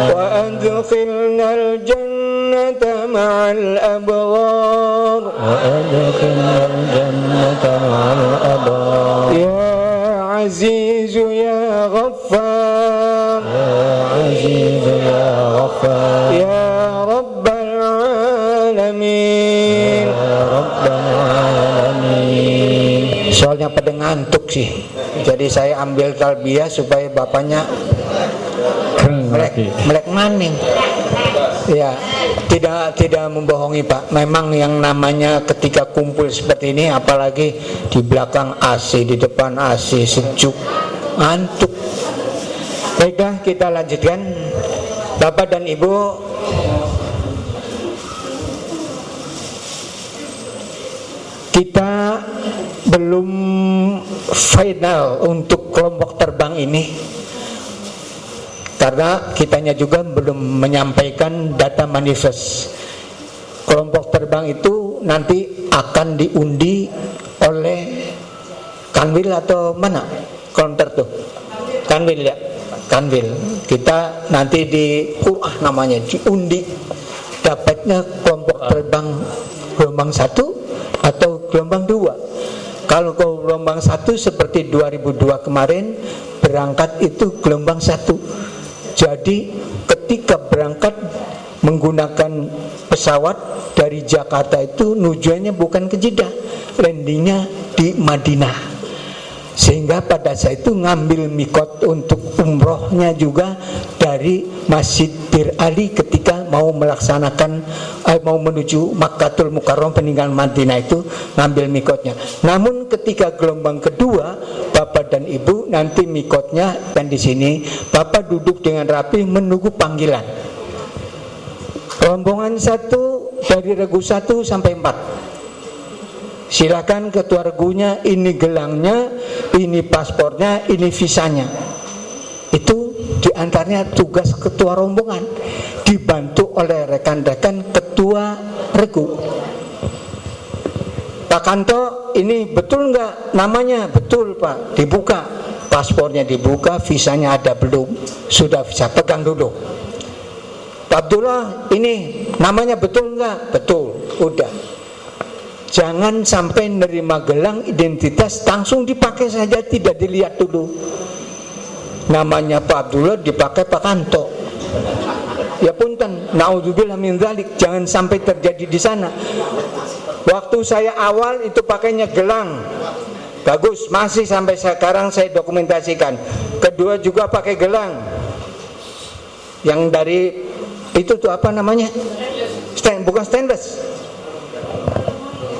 Wa adkhilna al-jannata ma'al abrar. Ya Aziz ya Ghaffar. Ya Rabbal Alamin. Soalnya pada ngantuk sih, jadi saya ambil talbiyah supaya bapaknya melek maning. Ya, tidak membohongi Pak. Memang yang namanya ketika kumpul seperti ini, apalagi di belakang AC, di depan AC sejuk, ngantuk. Baiklah, kita lanjutkan. Bapak dan Ibu, kita belum final untuk kelompok terbang ini karena kitanya juga belum menyampaikan data manifest. Kelompok terbang itu nanti akan diundi oleh Kanwil atau mana? Counter tuh. Kanwil ya. Kanwil. Kita nanti di namanya diundi dapatnya kelompok terbang gelombang 1 atau gelombang 2. Kalau gelombang 1 seperti 2002 kemarin berangkat itu gelombang 1. Jadi ketika berangkat menggunakan pesawat dari Jakarta itu tujuannya bukan ke Jeddah, landingnya di Madinah. Sehingga pada saat itu ngambil mikot untuk umrohnya juga dari Masjid Bir Ali ketika mau melaksanakan mau menuju Makkatul Mukarram peninggalan Madinah itu ngambil mikotnya. Namun ketika gelombang kedua, bapak dan ibu nanti mikotnya dan di sini bapak duduk dengan rapi menunggu panggilan. Rombongan satu dari regu 1 sampai 4. Silakan ketua regunya, ini gelangnya, ini paspornya, ini visanya. Itu diantaranya tugas ketua rombongan, dibantu oleh rekan-rekan ketua regu. Pak Kanto, ini betul nggak namanya? Betul Pak, dibuka. Paspornya dibuka, visanya ada belum? Sudah bisa, pegang dulu. Pak Abdullah, ini namanya betul nggak? Betul, udah. Jangan sampai nerima gelang identitas langsung dipakai saja, tidak dilihat dulu. Namanya Pak Abdullah dipakai Pak Kanto. Ya punten, naudzubillah min dzalik, jangan sampai terjadi di sana. Waktu saya awal itu pakainya gelang. Bagus, masih sampai sekarang saya dokumentasikan. Kedua juga pakai gelang. Yang dari itu tuh apa namanya? Bukan stainless.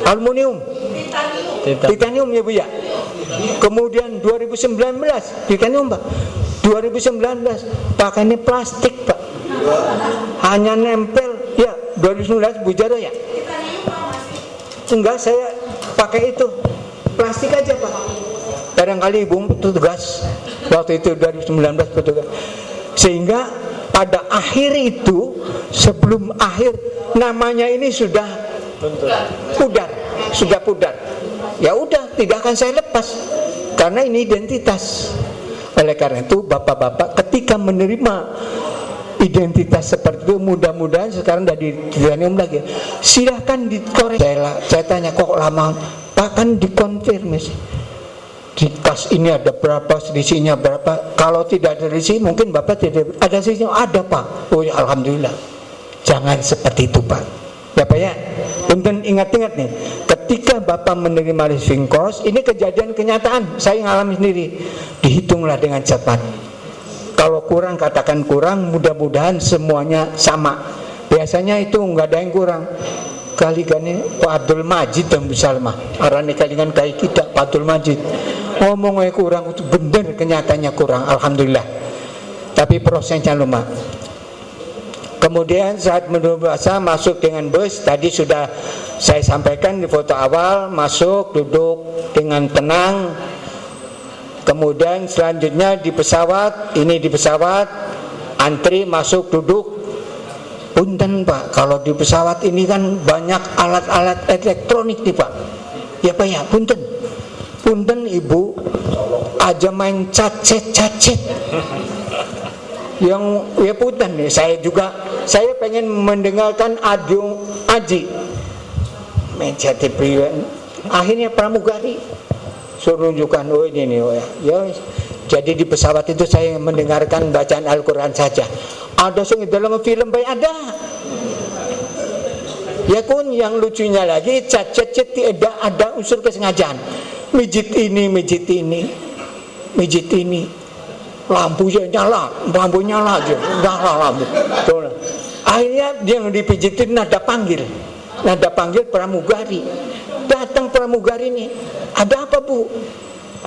Aluminium, titanium ya Bu ya. Kemudian 2019 titanium Pak. 2019 pakainya plastik Pak. Hanya nempel ya. 2019 Bu Jaro ya. Enggak, saya pakai itu plastik aja Pak. Barangkali Ibu petugas waktu itu 2019 petugas. Sehingga pada akhir itu sebelum akhir namanya ini sudah pudar. Ya udah, tidak akan saya lepas karena ini identitas. Oleh karena itu bapak-bapak ketika menerima identitas seperti itu, mudah-mudahan sekarang sudah di titanium lagi, silahkan dikoreksi. Saya tanya kok lama Pak, kan dikonfirmasi di kas ini ada berapa, selisihnya berapa. Kalau tidak ada selisih mungkin bapak tidak ada selisihnya. Ada Pak. Oh ya alhamdulillah. Jangan seperti itu Pak. Ya Pak ya, untuk ingat-ingat nih, ketika Bapak menerima living cost, ini kejadian kenyataan, saya ngalami sendiri. Dihitunglah dengan cepat. Kalau kurang katakan kurang, mudah-mudahan semuanya sama. Biasanya itu nggak ada yang kurang. Kali-kali Pak Abdul Majid dan Bu Salma, arane kalingan kayak kita Pak Abdul Majid. Ngomongnya kurang itu benar, kenyataannya kurang. Alhamdulillah. Tapi prosesnya lumayan. Kemudian saat menuju bahasa masuk dengan bus, tadi sudah saya sampaikan di foto awal, masuk duduk dengan tenang. Kemudian selanjutnya di pesawat, antri masuk duduk. Punten Pak, kalau di pesawat ini kan banyak alat-alat elektronik nih Pak. Ya Pak ya, punten Ibu aja main cacet. Yang ya punten nih, saya pengen mendengarkan audio Aji meja TV. Akhirnya pramugari suruh tunjukkan, oh ini nih, oh ya. Jadi di pesawat itu saya mendengarkan bacaan Al-Quran saja. Ada sing dalam film baik ada. Ya kun, yang lucunya lagi cacet tidak ada unsur kesengajaan. Mijit ini. Lampunya nyala aja, lampu. Akhirnya dia yang dipijitin nada panggil pramugari. Datang pramugari ini, ada apa Bu?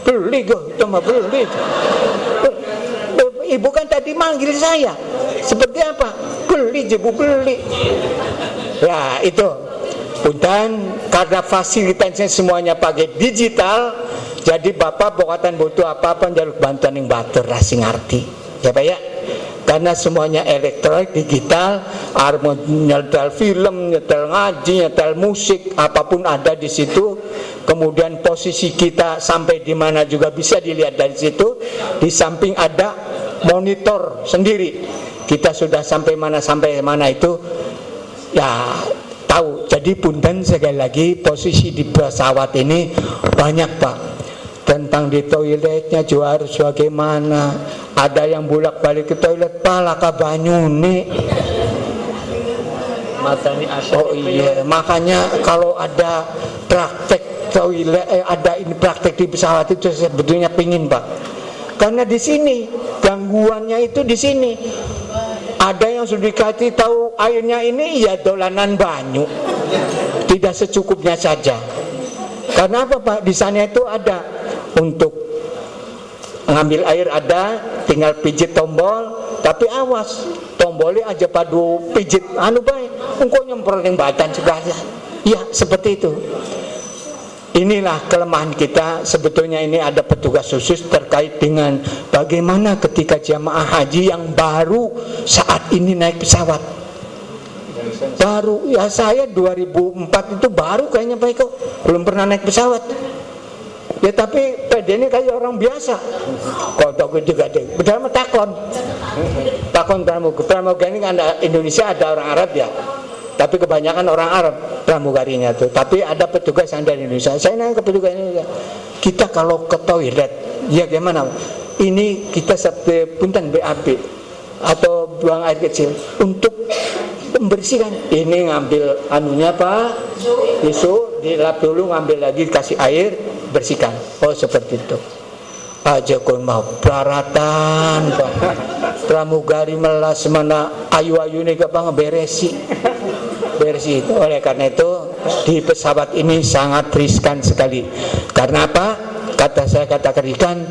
Beli kok, itu mah beli. Ibu kan tadi manggil saya, seperti apa? Beli, Ya itu, punten karena fasilitasnya semuanya pakai digital. Jadi Bapak bokatan butuh apa-apa jaluk bantuan yang batur rasi ngerti. Ya Pak ya. Karena semuanya elektronik, digital, nyetel film, nyetel ngaji, nyetel musik, apapun ada di situ. Kemudian posisi kita sampai di mana juga bisa dilihat dari situ. Di samping ada monitor sendiri. Kita sudah sampai mana itu ya tahu. Jadi punten sekali lagi posisi di pesawat ini banyak Pak. Tentang di toiletnya juga harus bagaimana. Ada yang bolak-balik ke toilet palaka banyune. Oh iya, makanya kalau ada praktek toilet, ada ini praktek di pesawat itu sebetulnya pingin Pak. Karena di sini gangguannya itu di sini. Ada yang sudah dikasih tahu airnya ini ya dolanan banyu, tidak secukupnya saja. Karena apa Pak? Di sana itu ada untuk ngambil air ada, tinggal pijit tombol, tapi awas tombolnya aja padu pijit baik, engkau nyemprot yang badan sebelahnya. Ya seperti itu. Inilah kelemahan kita. Sebetulnya ini ada petugas khusus terkait dengan bagaimana ketika jamaah haji yang baru saat ini naik pesawat. Baru, ya saya 2004 itu baru kayaknya Pak Eko, belum pernah naik pesawat. Ya tapi PD ini kayak orang biasa. Kodok juga deh. Padahal takon pramugari kan ada Indonesia, ada orang Arab ya. Tapi kebanyakan orang Arab pramugarinya tuh. Tapi ada petugas yang dari Indonesia. Saya nanya ke petugas Indonesia, kita kalau ke toilet, ya gimana? Ini kita seperti punten BAB atau buang air kecil untuk membersihkan. Ini ngambil anunya Pak, tisu, dilap dulu, ngambil lagi, kasih air, bersihkan. Oh seperti itu. Aja kon mau peraratan Pak. Pramugari melas mana ayu-ayu nih ke beresi itu. Oleh karena itu di pesawat ini sangat riskan sekali. Karena apa? Saya katakan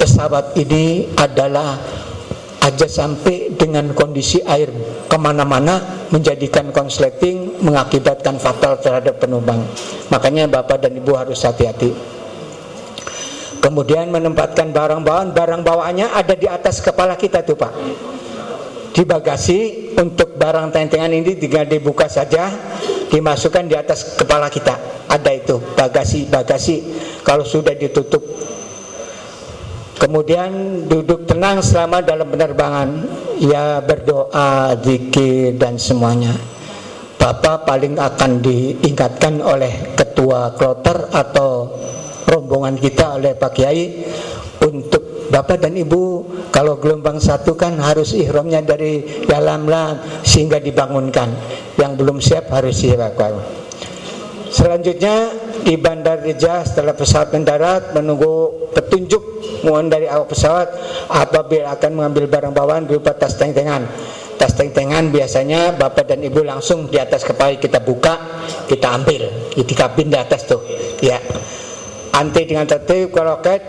pesawat ini adalah aja sampai dengan kondisi air kemana-mana menjadikan konsleting, mengakibatkan fatal terhadap penumpang. Makanya Bapak dan Ibu harus hati-hati. Kemudian menempatkan barang bawaannya ada di atas kepala kita tuh Pak. Di bagasi untuk barang tentengan ini tinggal dibuka saja, dimasukkan di atas kepala kita. Ada itu bagasi kalau sudah ditutup. Kemudian duduk tenang selama dalam penerbangan, ya berdoa, zikir dan semuanya. Bapak paling akan diingatkan oleh ketua kloter atau rombongan kita oleh Pak Kiai untuk Bapak dan Ibu kalau gelombang 1 kan harus ihramnya dari dalam sehingga dibangunkan. Yang belum siap harus dievakuasi. Selanjutnya di Bandar Rijah setelah pesawat mendarat menunggu petunjuk mohon dari awak pesawat apabila akan mengambil barang bawaan berupa tas tentengan. Tas tentengan biasanya Bapak dan Ibu langsung di atas kepala kita buka, kita ambil di kabin di atas tuh. Ya. Anti dengan tertib ke loket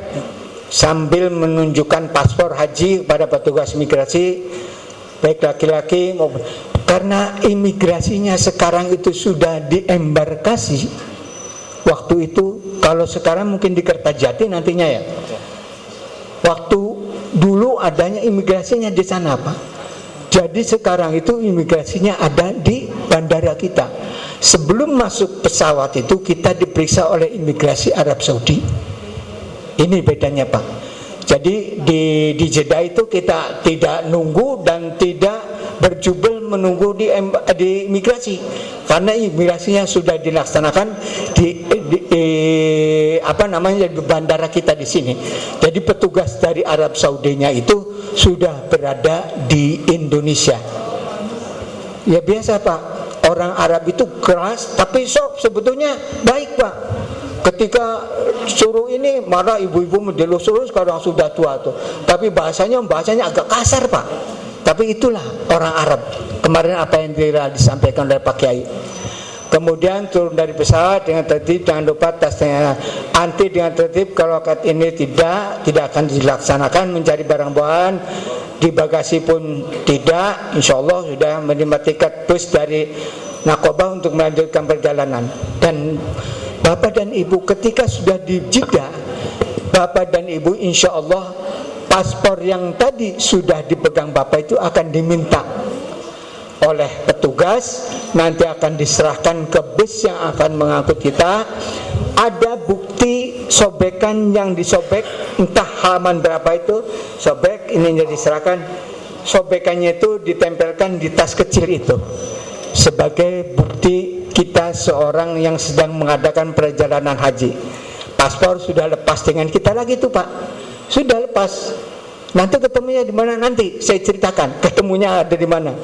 sambil menunjukkan paspor haji pada petugas imigrasi baik laki-laki maupun, karena imigrasinya sekarang itu sudah diembarkasi. Waktu itu kalau sekarang mungkin di Kertajati nantinya ya. Waktu dulu adanya imigrasinya di sana Pak. Jadi sekarang itu imigrasinya ada di bandara kita. Sebelum masuk pesawat itu kita diperiksa oleh imigrasi Arab Saudi. Ini bedanya Pak. Jadi di Jeddah itu kita tidak nunggu dan tidak berjubel menunggu di imigrasi, karena imigrasinya sudah dilaksanakan di bandara kita di sini. Jadi petugas dari Arab Saudinya itu sudah berada di Indonesia. Ya biasa Pak, orang Arab itu keras tapi sebetulnya baik Pak. Ketika suruh ini marah ibu-ibu mendelus-delus sekarang sudah tua tuh. Tapi bahasanya agak kasar Pak. Tapi itulah orang Arab. Kemarin apa yang disampaikan oleh Pak Kiai. Kemudian turun dari pesawat dengan tertib, jangan lupa tasnya anti dengan tertib. Kalau loket ini tidak akan dilaksanakan mencari barang bawaan. Di bagasi pun tidak. Insya Allah sudah menerima tiket bus dari Nakobah untuk melanjutkan perjalanan. Dan Bapak dan Ibu ketika sudah di Jeddah, Bapak dan Ibu insya Allah paspor yang tadi sudah dipegang Bapak itu akan diminta oleh petugas, nanti akan diserahkan ke bus yang akan mengangkut kita. Ada bukti sobekan yang disobek, entah halaman berapa itu, sobek ini diserahkan. Sobekannya itu ditempelkan di tas kecil itu sebagai bukti kita seorang yang sedang mengadakan perjalanan haji. Paspor sudah lepas dengan kita lagi tuh Pak, sudah lepas. Nanti ketemunya di mana nanti saya ceritakan ketemunya ada di mana.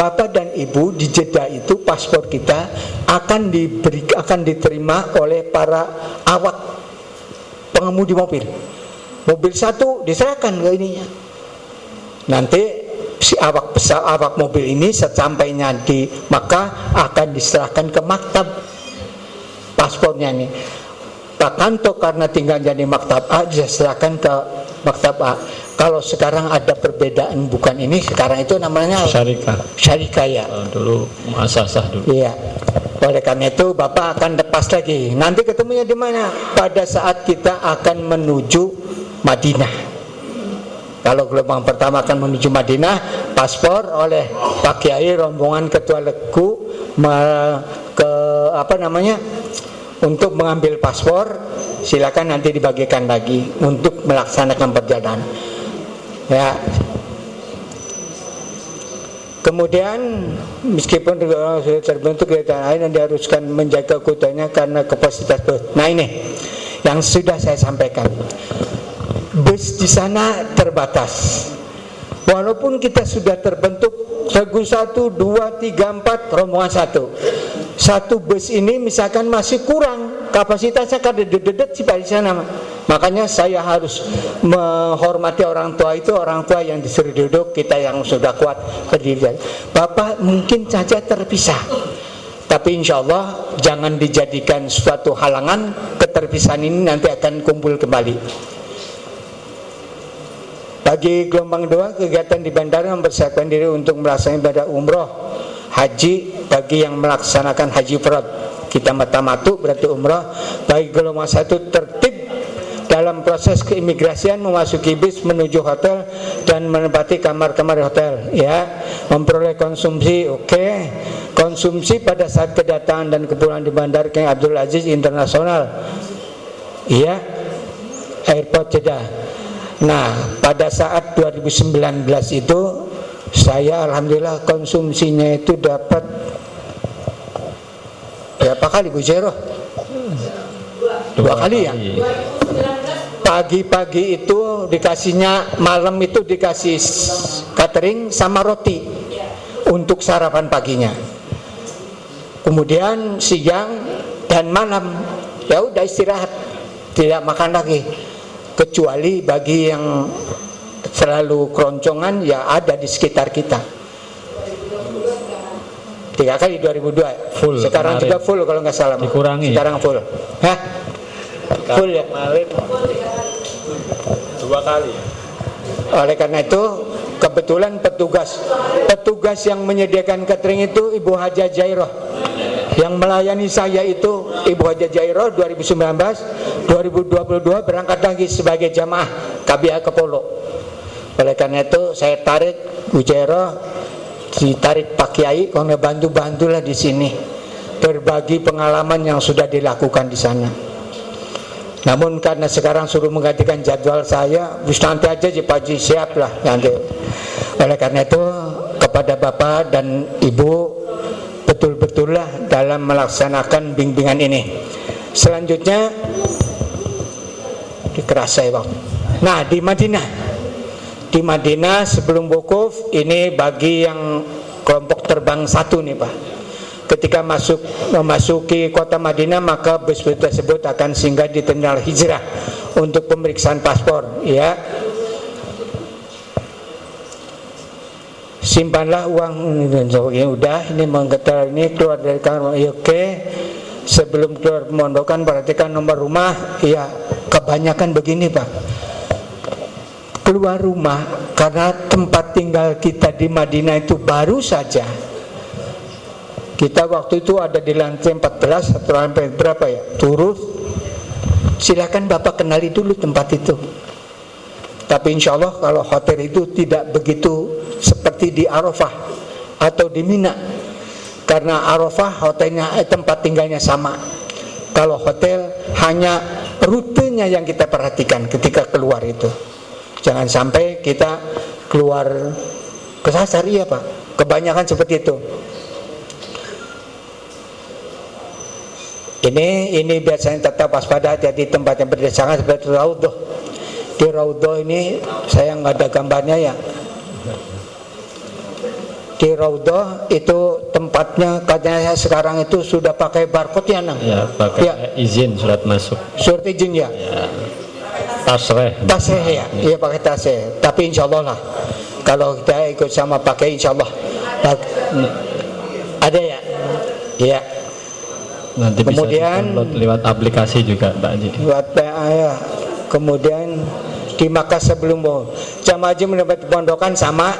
Bapak dan Ibu di Jeddah itu paspor kita akan diterima oleh para awak pengemudi mobil. Mobil satu diserahkan ke ininya. Nanti si awak mobil ini sesampainya di Makkah akan diserahkan ke maktab paspornya nih. Pak Kanto karena tinggal jadi maktab A diserahkan ke maktab A. Kalau sekarang ada perbedaan bukan ini, sekarang itu namanya syarikah ya. Dulu muasasah dulu. Iya. Oleh karena itu Bapak akan lepas lagi. Nanti ketemunya di mana? Pada saat kita akan menuju Madinah. Kalau gelombang pertama akan menuju Madinah, paspor oleh Pak Kiai rombongan ketua Leku untuk mengambil paspor, silakan nanti dibagikan lagi untuk melaksanakan perjalanan. Ya. Kemudian meskipun sudah terbentuk kegiatan lain yang diharuskan menjaga keutuhannya karena kapasitas bus. Nah ini yang sudah saya sampaikan. Bus di sana terbatas. Walaupun kita sudah terbentuk regu 1, 2, 3, 4 rombongan 1. Satu bus ini misalkan masih kurang kapasitasnya karena dedet sih di sana. Makanya saya harus menghormati orang tua itu, orang tua yang disuruh duduk, kita yang sudah kuat berdiri. Bapak mungkin saja terpisah, tapi insya Allah jangan dijadikan suatu halangan. Keterpisahan ini nanti akan kumpul kembali. Bagi gelombang 2, kegiatan di bandara mempersiapkan diri untuk melaksanakan ibadah umroh, haji bagi yang melaksanakan haji ifrad. Kita mata-matu berarti umroh. Bagi gelombang 1 tertib dalam proses keimigrasian, memasuki bis menuju hotel dan menempati kamar-kamar hotel, ya. Memperoleh konsumsi, oke. Konsumsi pada saat kedatangan dan kepulangan di Bandara King Abdul Aziz Internasional, iya, Airport Jeddah. Nah, pada saat 2019 itu saya alhamdulillah konsumsinya itu dapat berapa kali Bu Jero? Dua kali ya. Pagi-pagi itu dikasihnya, malam itu dikasih catering sama roti untuk sarapan paginya. Kemudian siang dan malam ya udah istirahat, tidak makan lagi. Kecuali bagi yang selalu keroncongan ya ada di sekitar kita. 3 kali 2002 full. Sekarang kemarin. juga full kalau nggak salah. Dikurangi. Sekarang full. Hah? Full ya? Kemarin 2 kali. Oleh karena itu kebetulan petugas yang menyediakan catering itu Ibu Haja Jairoh. Yang melayani saya itu Ibu Haja Jairoh 2019, 2022 berangkat lagi sebagai jamaah KBA Kepolo. Oleh karena itu saya tarik Bu Jairoh, ditarik Pak Kiai, kalau bantu-bantulah di sini berbagi pengalaman yang sudah dilakukan di sana. Namun karena sekarang suruh menggantikan jadwal saya, nanti aja Pak Haji, siap lah nanti. Oleh karena itu kepada Bapak dan Ibu betul-betullah dalam melaksanakan bimbingan ini. Selanjutnya dikerasai waktu. Nah di Madinah sebelum wukuf ini bagi yang kelompok terbang 1 nih Pak. Ketika memasuki kota Madinah maka bus-bus tersebut akan singgah di terminal hijrah untuk pemeriksaan paspor, ya. Simpanlah uang ini udah, ini menggetar, ini keluar dari kamar, oke. Sebelum keluar pemondokan perhatikan nomor rumah, ya. Kebanyakan begini Pak, keluar rumah karena tempat tinggal kita di Madinah itu baru saja. Kita waktu itu ada di lantai 14 atau lantai berapa ya, turun. Silakan Bapak kenali dulu tempat itu. Tapi insya Allah kalau hotel itu tidak begitu seperti di Arafah atau di Mina. Karena Arafah hotelnya tempat tinggalnya sama. Kalau hotel hanya rutenya yang kita perhatikan ketika keluar itu. Jangan sampai kita keluar kesasar, ya Pak. Kebanyakan seperti itu. Ini biasanya tetap waspada, jadi tempat yang berdasarkan seperti Raudhah. Di Raudhah ini saya nggak ada gambarnya ya. di Raudhah itu tempatnya katanya sekarang itu sudah pakai barcode ya Nang? Ya, pakai izin surat masuk. Surat izin ya? Ya. Tasreh. Tasreh ya? Iya pakai tasreh. Tapi insya Allah lah, kalau kita ikut sama pakai insya Allah ada ya? Iya. Nanti kemudian bisa lewat aplikasi juga Pak Haji. Lewat PA ya. Kemudian di Makkah sebelum jamaah haji mendapat pondokan sama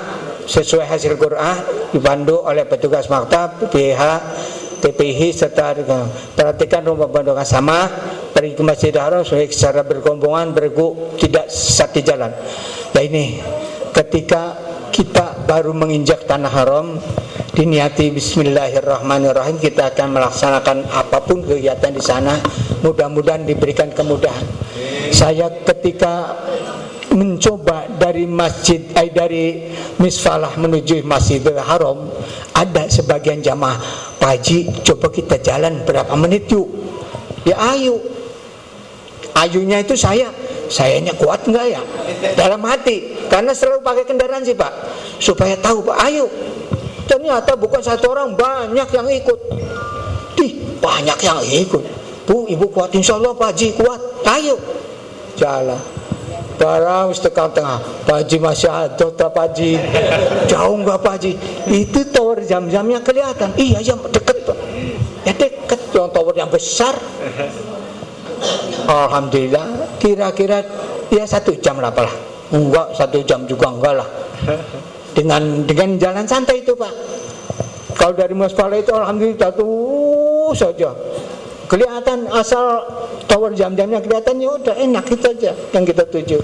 sesuai hasil Qur'an, dibantu oleh petugas maktab, PH, TPI serta perhatikan rumah pondokan sama, pergi ke Masjidil Haram secara berkelompongan bergu tidak sesat di jalan. Nah ini ketika kita baru menginjak tanah haram, diniati bismillahirrahmanirrahim, kita akan melaksanakan apapun kegiatan di sana, mudah-mudahan diberikan kemudahan. Saya ketika mencoba dari dari Misfalah menuju Masjidil Haram, ada sebagian jamaah, Pak Haji coba kita jalan berapa menit yuk. Ya ayo. Ayunya itu sayanya kuat enggak ya? Dalam hati, karena selalu pakai kendaraan sih Pak, supaya tahu Pak, ayo. Ternyata bukan satu orang, banyak yang ikut. Banyak yang ikut. Bu, ibu kuat, insya Allah Pak Haji kuat. Ayo jalan. Barang tengah, Pak Haji masih ada Pak Haji. Jauh enggak Pak Haji? Itu tower jam-jamnya kelihatan. Iya ya deket Pak. Ya deket, yang tower yang besar. Alhamdulillah, kira-kira ya 1 jam lah Pak. Enggak 1 jam juga enggak lah. Dengan jalan santai itu Pak. Kalau dari Musfala itu alhamdulillah terus saja. Kelihatan asal tower jam-jamnya kelihatan, ya udah enak itu aja yang kita tuju.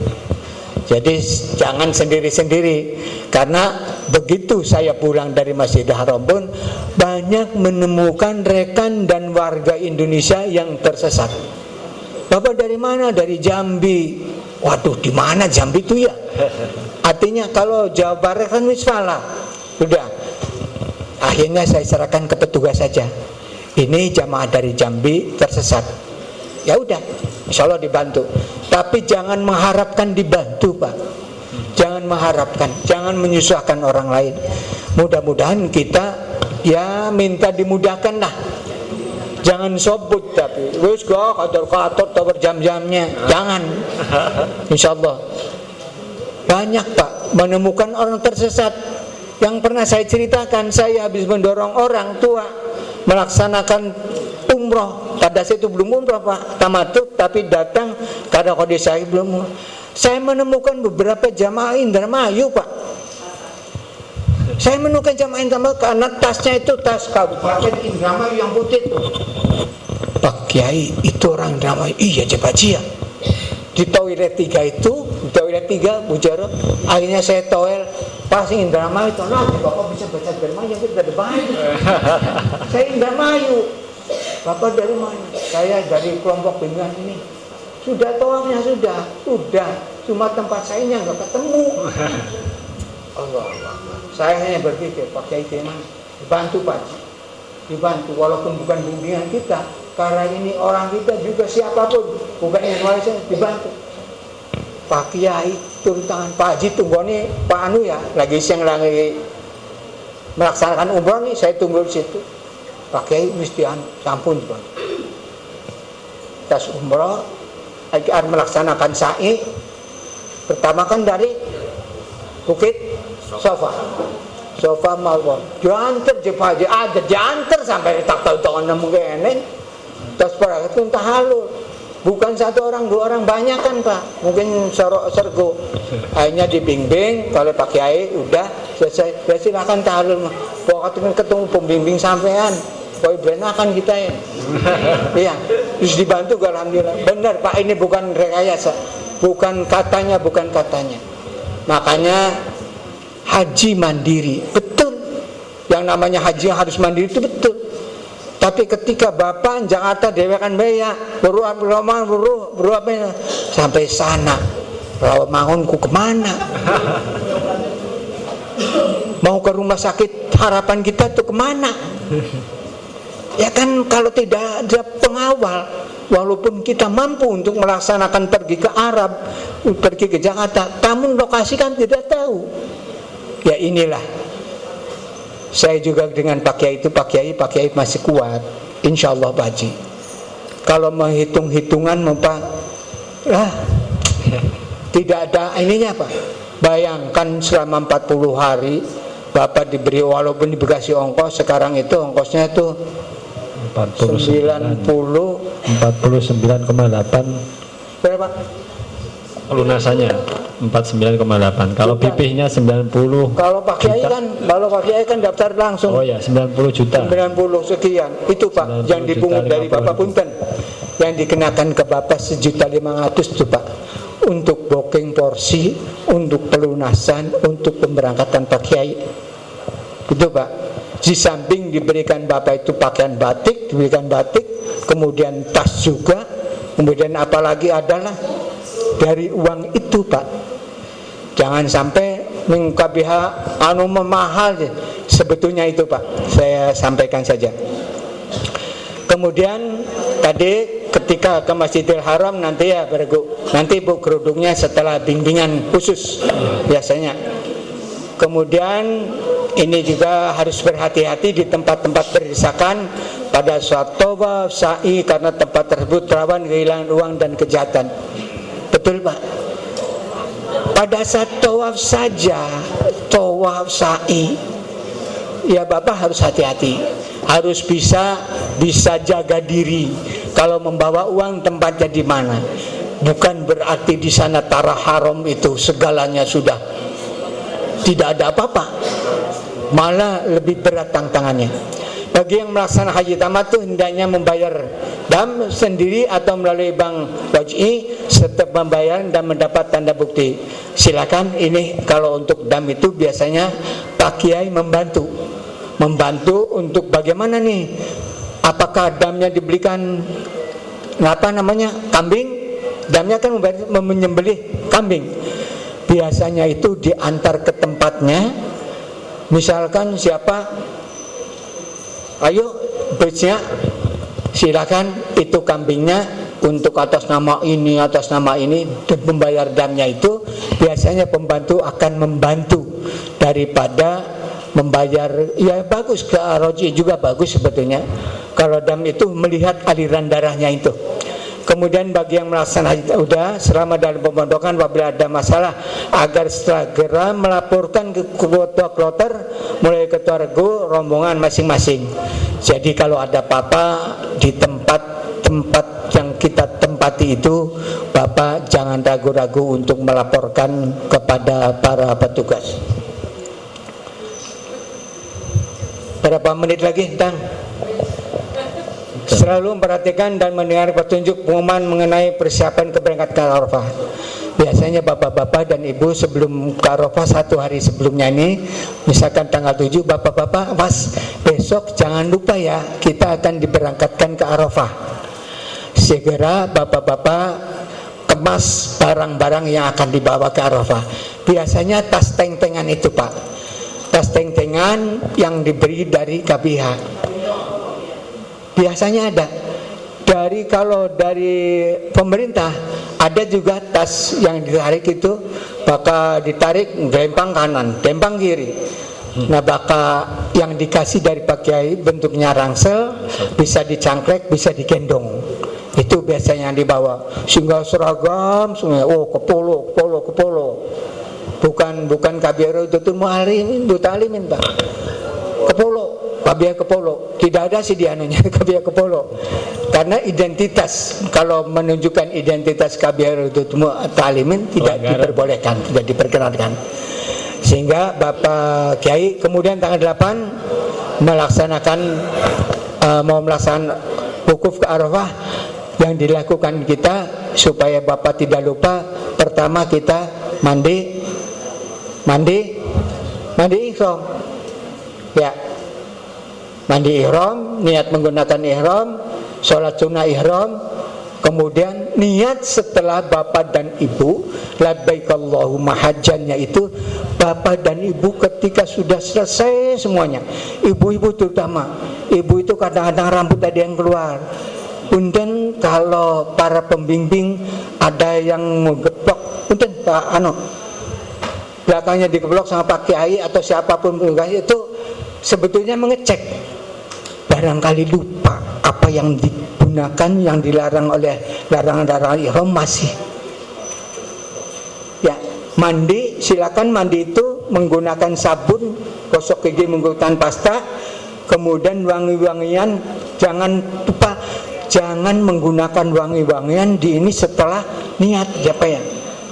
Jadi jangan sendiri-sendiri, karena begitu saya pulang dari Masjidil Haram pun banyak menemukan rekan dan warga Indonesia yang tersesat. Bapak dari mana? Dari Jambi. Waduh, di mana Jambi itu ya? Artinya kalau Jawa Barat kan Misfalah. Sudah. Akhirnya saya serahkan ke petugas saja. Ini jamaah dari Jambi tersesat. Ya udah, insya Allah dibantu. Tapi jangan mengharapkan dibantu Pak. Jangan mengharapkan, jangan menyusahkan orang lain. Mudah-mudahan kita ya minta dimudahkan lah. Jangan sobut tapi wis kok kator-kator tower jam-jamnya. Jangan. Insya Allah. Banyak Pak menemukan orang tersesat. Yang pernah saya ceritakan, saya habis mendorong orang tua melaksanakan umroh. Pada saat itu belum umroh Pak, tamatut, tapi datang karena kode saya belum. Saya menemukan beberapa jamaah Indramayu Pak. Saya menemukan jamaah Indramayu karena tasnya itu tas Kabupaten Indramayu yang putih itu. Pak Kiai, itu orang Indramayu. Iya Pak Haji ya. Di toilet 3 itu, di toilet 3 Bu Jaro, akhirnya saya toel pas Indramayu itu, nah Bapak bisa baca Indramayu, dari mana? Saya Indramayu. Bapak dari mana? Saya dari kelompok bimbingan ini. Sudah toalnya sudah. Cuma tempat saya yang nggak ketemu. Allah. Saya hanya berpikir, Pak Kiai Teman, dibantu Pak, dibantu walaupun bukan bimbingan kita. Karena ini orang kita juga siapapun, bukan Indonesia, dibantu. Pak Kiai turun tangan, Pak Haji tunggu nih, Pak Anu ya, lagi lagi melaksanakan umroh nih, saya tunggu di situ. Pak Kiai mesti sampun Pak. Tas umroh, lagi melaksanakan sa'i. Pertama kan dari Bukit Sofa Malwa. Janter je Pak Haji, ada janter sampai tak tahu nemu kene. Tas para itu entah halul. Bukan 1 orang, 2 orang, banyak kan Pak. Mungkin sergo. Akhirnya dibimbing, kalau Pak Kiai udah selesai. Ya silakan tahlul. Pokoknya ketemu pembimbing sampean. Koi benakan kita ya. Iya. Terus dibantu alhamdulillah. Benar Pak, ini bukan rekayasa. Bukan katanya. Makanya haji mandiri. Betul. Yang namanya haji yang harus mandiri itu betul. Tapi ketika Bapak Jakarta dewekan beya, beruap sampai sana, Rawamangunku kemana? Mau ke rumah sakit harapan kita tuh kemana? Ya kan kalau tidak ada pengawal, walaupun kita mampu untuk melaksanakan pergi ke Arab, pergi ke Jakarta, namun lokasi kan tidak tahu. Ya inilah Saya juga dengan Pak Kiai masih kuat, insya Allah Pak Haji. Kalau menghitung-hitungan tidak ada ininya Pak. Bayangkan selama 40 hari Bapak diberi, walaupun dikasih ongkos, sekarang itu ongkosnya itu 49,8 berapa? Pelunasannya 49,8. Kalau pipihnya 90. Kalau Pak Kiai kan daftar langsung. Oh ya, 90 juta. 90 sekian. Itu Pak yang dipungut dari Bapak Punten. Yang dikenakan ke Bapak 1.500.000 itu Pak. Untuk booking porsi, untuk pelunasan, untuk pemberangkatan Pak Kiai. Itu Pak. Di samping diberikan Bapak itu pakaian batik, kemudian tas juga, kemudian apalagi adalah dari uang itu Pak. Jangan sampai KBH memahal sebetulnya itu Pak. Saya sampaikan saja. Kemudian tadi ketika ke Masjidil Haram nanti ya nanti Bu kerudungnya setelah bimbingan khusus biasanya. Kemudian ini juga harus berhati-hati di tempat-tempat berdesakan pada saat tawaf, sa'i, karena tempat tersebut rawan kehilangan uang dan kejahatan. Betul Pak. Pada saat tawaf saja, tawaf sa'i, ya Bapak harus hati-hati, harus bisa jaga diri. Kalau membawa uang tempatnya di mana. Bukan berarti di sana tanah haram itu segalanya sudah tidak ada apa-apa. Malah lebih berat tantangannya. Bagi yang melaksanakan haji tamat itu hendaknya membayar dam sendiri atau melalui bank wajib setiap membayar dan mendapat tanda bukti. Silakan. Ini kalau untuk dam itu biasanya Pak Kiai membantu untuk bagaimana nih, apakah damnya dibelikan kambing. Damnya kan menyembelih kambing. Biasanya itu diantar ke tempatnya. Misalkan siapa, ayo busnya, silakan itu kambingnya untuk atas nama ini, dan membayar damnya itu biasanya pembantu akan membantu daripada membayar. Ya bagus, ke Roji juga bagus sebetulnya kalau dam itu melihat aliran darahnya itu. Kemudian bagi yang melaksanakan udah selama dalam pemondokan, apabila ada masalah agar segera melaporkan ke ketua kloter mulai ketua regu rombongan masing-masing. Jadi kalau ada apa-apa di tempat yang kita tempati itu, Bapak jangan ragu-ragu untuk melaporkan kepada para petugas. Berapa menit lagi, Tang? Selalu memperhatikan dan mendengar petunjuk pengumuman mengenai persiapan keberangkatan ke Arafah. Biasanya bapak-bapak dan ibu sebelum ke Arafah, 1 hari sebelumnya ini, misalkan tanggal 7, bapak-bapak, Mas, besok jangan lupa ya, kita akan diberangkatkan ke Arafah. Segera bapak-bapak kemas barang-barang yang akan dibawa ke Arafah. Biasanya tas teng-tengan itu Pak, tas teng-tengan yang diberi dari KBH. Biasanya ada kalau dari pemerintah ada juga tas yang ditarik itu bakal ditarik dempang kanan, dempang kiri. Nah bakal yang dikasih dari Pak Kiai bentuknya rangsel, bisa dicangkrek, bisa digendong. Itu biasanya yang dibawa. Sehingga seragam semua. Oh kepolo. Bukan KBR itu mutalimin Pak. KBR Kepolo, tidak ada sih di anunya KBR Kepolo, karena identitas, kalau menunjukkan identitas KBR itu Talimin tidak diperbolehkan, tidak diperkenankan. Sehingga Bapak Kiai kemudian tanggal 8 mau melaksanakan wukuf ke Arafah. Yang dilakukan kita supaya Bapak tidak lupa, pertama kita mandi ihram ya. Mandi ihram, niat menggunakan ihram, sholat sunnah ihram, kemudian niat setelah bapak dan ibu labbaik Allahumma hajjannya itu, bapak dan ibu ketika sudah selesai semuanya, ibu-ibu terutama, ibu itu kadang-kadang rambut ada yang keluar. Punten kalau para pembimbing ada yang ngegeplok, punten Pak belakangnya digeblok sama Pak Kiai atau siapapun itu, sebetulnya mengecek, barangkali lupa apa yang digunakan yang dilarang oleh larangan-larangan ihram masih. Ya, mandi silakan, mandi itu menggunakan sabun, gosok gigi menggunakan pasta, kemudian wangi-wangian jangan lupa, jangan menggunakan wangi-wangian di ini setelah niat, siapa ya?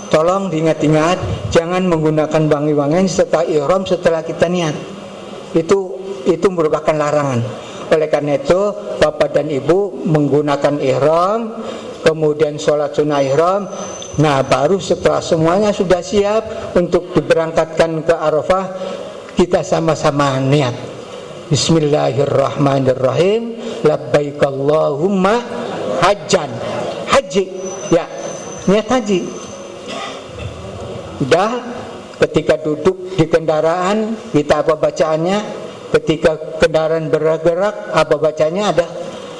Tolong diingat-ingat, jangan menggunakan wangi-wangian setelah ihram, setelah kita niat. Itu merupakan larangan. Oleh karena itu, Bapak dan Ibu menggunakan ihram, kemudian sholat sunnah ihram. Nah, baru setelah semuanya sudah siap untuk diberangkatkan ke Arafah, kita sama-sama niat. Bismillahirrahmanirrahim. Labbaik Allahumma hajjan. Haji. Ya, niat haji. Udah, ketika duduk di kendaraan kita apa bacaannya? Ketika kendaraan bergerak apa bacanya? Ada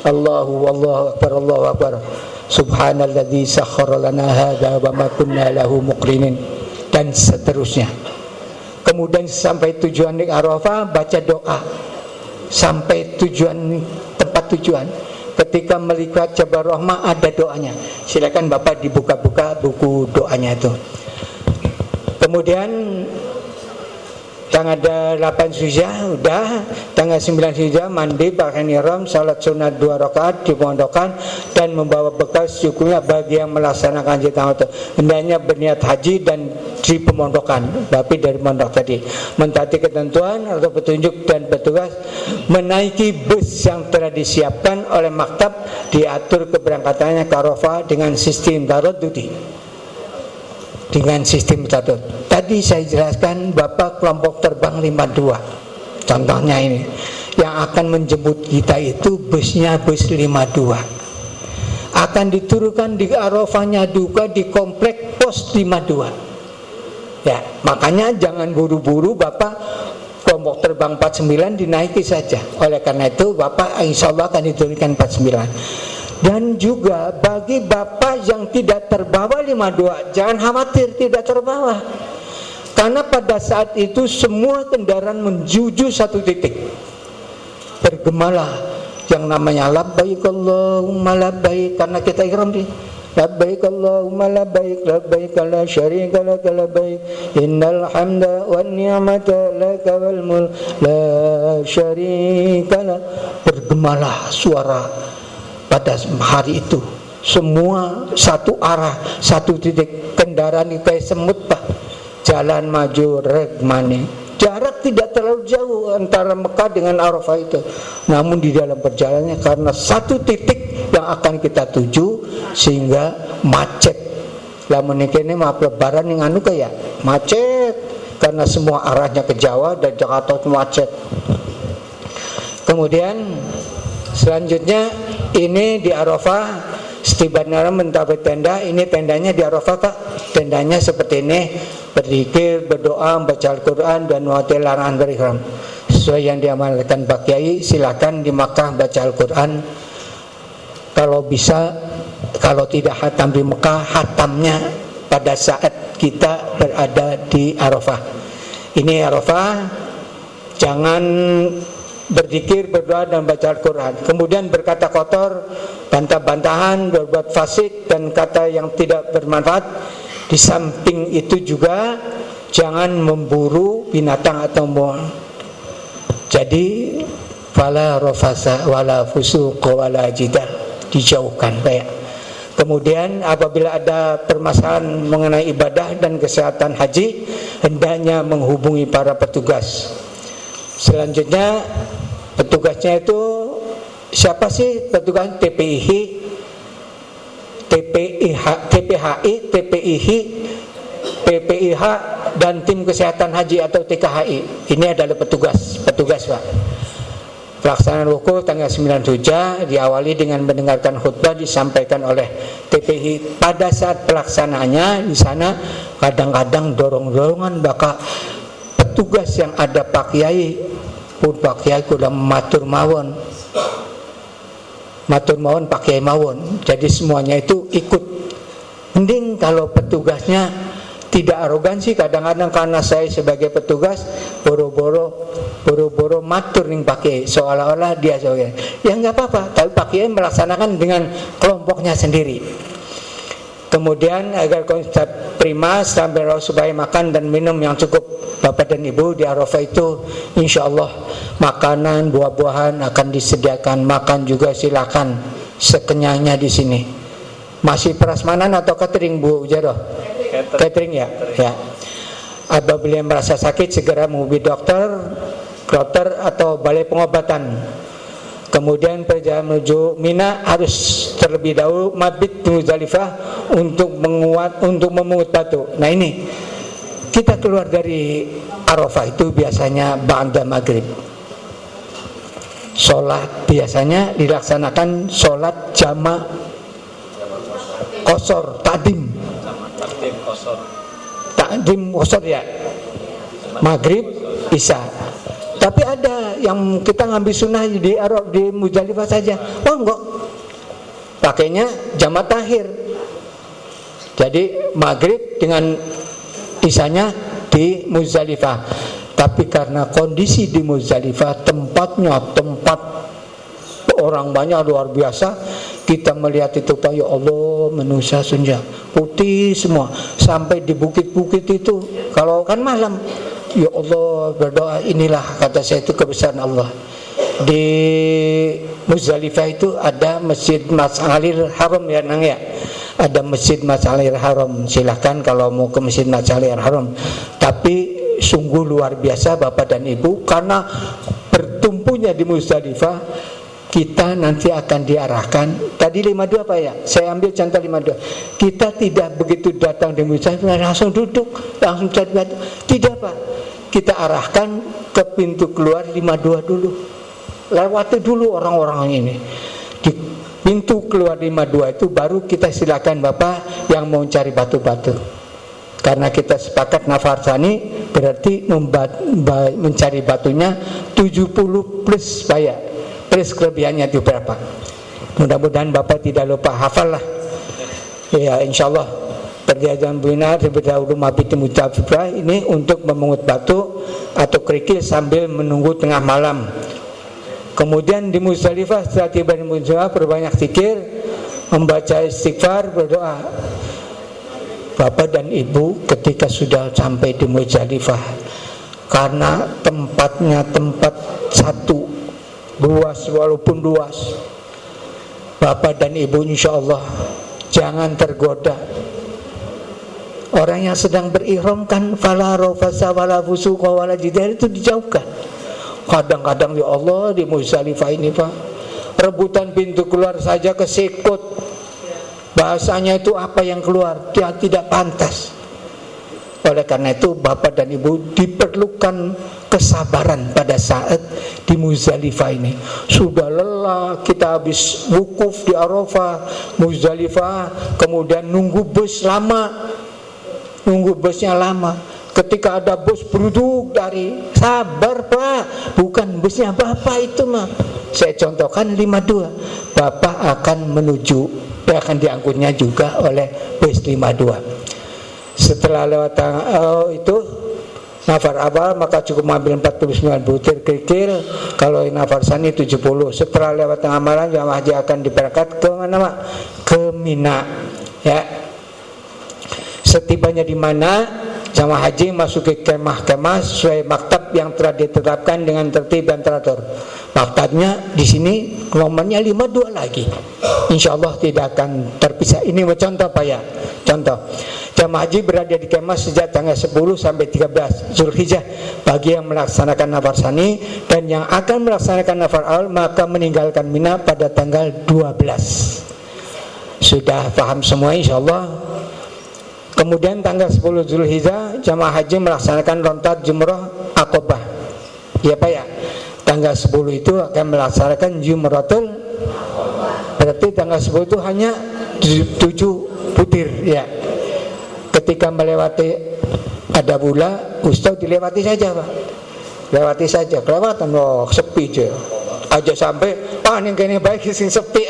Allahu Akbar, Allahu Akbar. Subhanalladzi sakhkhara lana hadza wa ma kunna lahu muqrinin, dan seterusnya. Kemudian sampai tujuan di Arafah baca doa. Sampai tujuan, tempat tujuan. Ketika melihat Jabal Rahmah ada doanya. Silakan Bapak dibuka-buka buku doanya itu. Kemudian tanggal 8 Zulhijjah udah, tanggal 9 Zulhijjah mandi pakaian ihram, salat sunat 2 rakaat di pondokan dan membawa bekal secukupnya bagi yang melaksanakan haji tahun itu. Hendaknya berniat haji dan di pemondokan, tapi dari pondok tadi mentaati ketentuan atau petunjuk dan petugas, menaiki bus yang telah disiapkan oleh maktab, diatur keberangkatannya ke Arafah dengan sistem taradudi. Dengan sistem status. Tadi saya jelaskan Bapak kelompok terbang 52. Contohnya ini, yang akan menjemput kita itu busnya bus 52. Akan diturunkan di Arafahnya juga di komplek pos 52. Ya, makanya jangan buru-buru Bapak kelompok terbang 49 dinaiki saja. Oleh karena itu Bapak insya Allah akan diturunkan 49. Dan juga bagi Bapak yang tidak terbawa 52, jangan khawatir tidak terbawa. Karena pada saat itu semua kendaraan menuju satu titik. Bergemalah yang namanya labbaik Allahumma labbaik, karena kita ihram di labbaik Allahumma labbaik, labbaik la syarika lak labbaik, innal hamda wan ni'mata laka wal mulk la syarika lak. Bergemalah suara pada hari itu, semua satu arah, satu titik. Kendaraan kayak semut Pak, jalan maju regmane. Jarak tidak terlalu jauh antara Mekah dengan Arafah itu. Namun di dalam perjalanannya karena satu titik yang akan kita tuju sehingga macet. Lah menikah ini maaf lebaran yang anu kayak macet karena semua arahnya ke Jawa dan Jakarta itu macet. Kemudian selanjutnya ini di Arafah, setibanya mentapati tenda. Ini tendanya di Arafah Kak. Tendanya seperti ini, berzikir, berdoa, membaca Al-Quran dan menghormati larangan berihram. Sesuai yang diamalkan Pak Kiai, silakan di Makkah baca Al-Quran. Kalau bisa, kalau tidak hatam di Mekah, hatamnya pada saat kita berada di Arafah. Ini Arafah, jangan berzikir, berdoa dan baca Al-Quran. Kemudian berkata kotor, bantah-bantahan, berbuat fasik dan kata yang tidak bermanfaat. Di samping itu juga jangan memburu binatang atau jadi fala rafasa wala fusuq wala jidal, dijauhkan Pak. Kemudian apabila ada permasalahan mengenai ibadah dan kesehatan haji, hendaknya menghubungi para petugas. Selanjutnya petugasnya itu siapa sih petugas? TPIHI, PPIH dan tim kesehatan haji atau TKHI. Ini adalah petugas Pak. Pelaksanaan wukuf tanggal 9 Zulhijjah diawali dengan mendengarkan khutbah disampaikan oleh TPIHI. Pada saat pelaksanaannya di sana kadang-kadang dorong-dorongan bakal petugas yang ada Pak Kiai pun Pak Kiai kuda matur mawon Pak Kiai mawon. Jadi semuanya itu ikut. Mending kalau petugasnya tidak arogansi, kadang-kadang karena saya sebagai petugas boro-boro matur ning pakai seolah-olah dia sebagai ya nggak apa-apa, tapi pakai melaksanakan dengan kelompoknya sendiri. Kemudian agar konsep prima sampai supaya makan dan minum yang cukup. Bapak dan Ibu di Arafah itu insya Allah makanan buah-buahan akan disediakan, makan juga silakan sekenyangnya di sini. Masih prasmanan atau catering Bu Jaroh? Catering ya. Apabila merasa sakit segera menghubungi dokter atau balai pengobatan. Kemudian perjalanan menuju Mina harus terlebih dahulu mabit di Muzdalifah untuk memungut batu. Nah ini kita keluar dari Arafah itu biasanya ba'da maghrib. Sholat biasanya dilaksanakan sholat jama' qasar, takdim qasar ya, maghrib isya. Tapi ada yang kita ngambil sunnah di Muzdalifah saja. Oh enggak, pakainya jama' takhir. Jadi maghrib dengan isanya di Muzdalifah. Tapi karena kondisi di Muzdalifah tempatnya tempat orang banyak luar biasa, kita melihat itu Pak, ya Allah manusia senja putih semua sampai di bukit-bukit itu. Kalau kan malam, ya Allah berdoa, inilah kata saya itu kebesaran Allah. Di Muzdalifah itu ada Masjid Mas'alil Haram ya Nang ya. Ada Masjid Mas'alil Haram, silahkan kalau mau ke Masjid Mas'alil Haram. Tapi sungguh luar biasa Bapak dan Ibu, karena bertumpunya di Muzdalifah, kita nanti akan diarahkan. Tadi 52 Pak ya, saya ambil contoh 52. Kita tidak begitu datang di Muzdalifah langsung duduk, langsung cari batu. Tidak Pak, kita arahkan ke pintu keluar 52 dulu. Lewati dulu orang-orang ini. Di pintu keluar 52 itu baru kita silakan Bapak yang mau cari batu-batu. Karena kita sepakat nafarsani berarti mencari batunya 70 plus Pak ya. Plus kelebihannya itu berapa? Mudah-mudahan Bapak tidak lupa hafal lah. Ya insyaallah perjalanan benar berdahulu mabit Muzdalifah ini untuk memungut batu atau kerikil sambil menunggu tengah malam. Kemudian di Muzdalifah setelah tiba di Muzdalifah berbanyak zikir, membaca istighfar, berdoa. Bapak dan Ibu ketika sudah sampai di Muzdalifah, karena tempatnya tempat satu, luas walaupun luas, Bapak dan Ibu insya Allah jangan tergoda. Orang yang sedang berihram kan fala rafasa wala fusuqa wala jidal itu dijauhkan. Kadang-kadang ya Allah di Muzdalifah ini Pak, rebutan pintu keluar saja kesikut. Bahasanya itu apa yang keluar, dia tidak pantas. Oleh karena itu Bapak dan Ibu diperlukan kesabaran pada saat di Muzdalifah ini. Sudah lelah, kita habis wukuf di Arafah, Muzdalifah, kemudian nunggu bus lama, nunggu busnya lama. Ketika ada bus beruduk dari, sabar Pak, bukan busnya Bapak itu mah. Saya contohkan 52, Bapak akan menuju, akan diangkutnya juga oleh bus 52. Setelah lewat itu nafar awal maka cukup ambil 49 butir kerikil, kalau nafar sani 70. Setelah lewat tengah malam jamaah haji akan diberangkat ke mana Pak? Ke Mina ya. Setibanya di mana jamaah haji masuk ke kemah-kemah sesuai maktab yang telah ditetapkan dengan tertib dan teratur. Maktabnya di sini nomornya 52 lagi. Insya Allah tidak akan terpisah. Ini contoh Pak ya. Contoh. Jamaah haji berada di kemah sejak tanggal 10 sampai 13 Zulhijjah bagi yang melaksanakan nafar sani, dan yang akan melaksanakan nafar awal maka meninggalkan Mina pada tanggal 12. Sudah paham semua insya Allah. Kemudian tanggal 10 Zulhijjah jamaah haji melaksanakan lontar jumrah Aqabah. Ya Pak ya. Tanggal 10 itu akan melaksanakan jumratul. Berarti tanggal 10 itu hanya 7 butir ya. Ketika melewati ada bula, Ustaz dilewati saja Pak. Lewati saja, kelewatan sepi aja sampai ini kayaknya baik sing sepi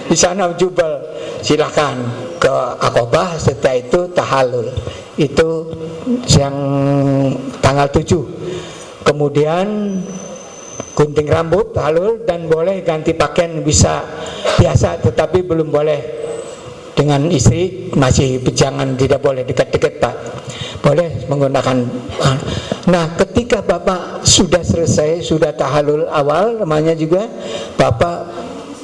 di sana Jubal. Silahkan ke Aqabah, setelah itu tahallul. itu yang tanggal 7. Kemudian gunting rambut halul dan boleh ganti pakaian bisa biasa, tetapi belum boleh dengan istri, masih jangan, tidak boleh dekat-dekat Pak, boleh menggunakan. Nah ketika Bapak sudah selesai, sudah tahalul awal namanya juga, Bapak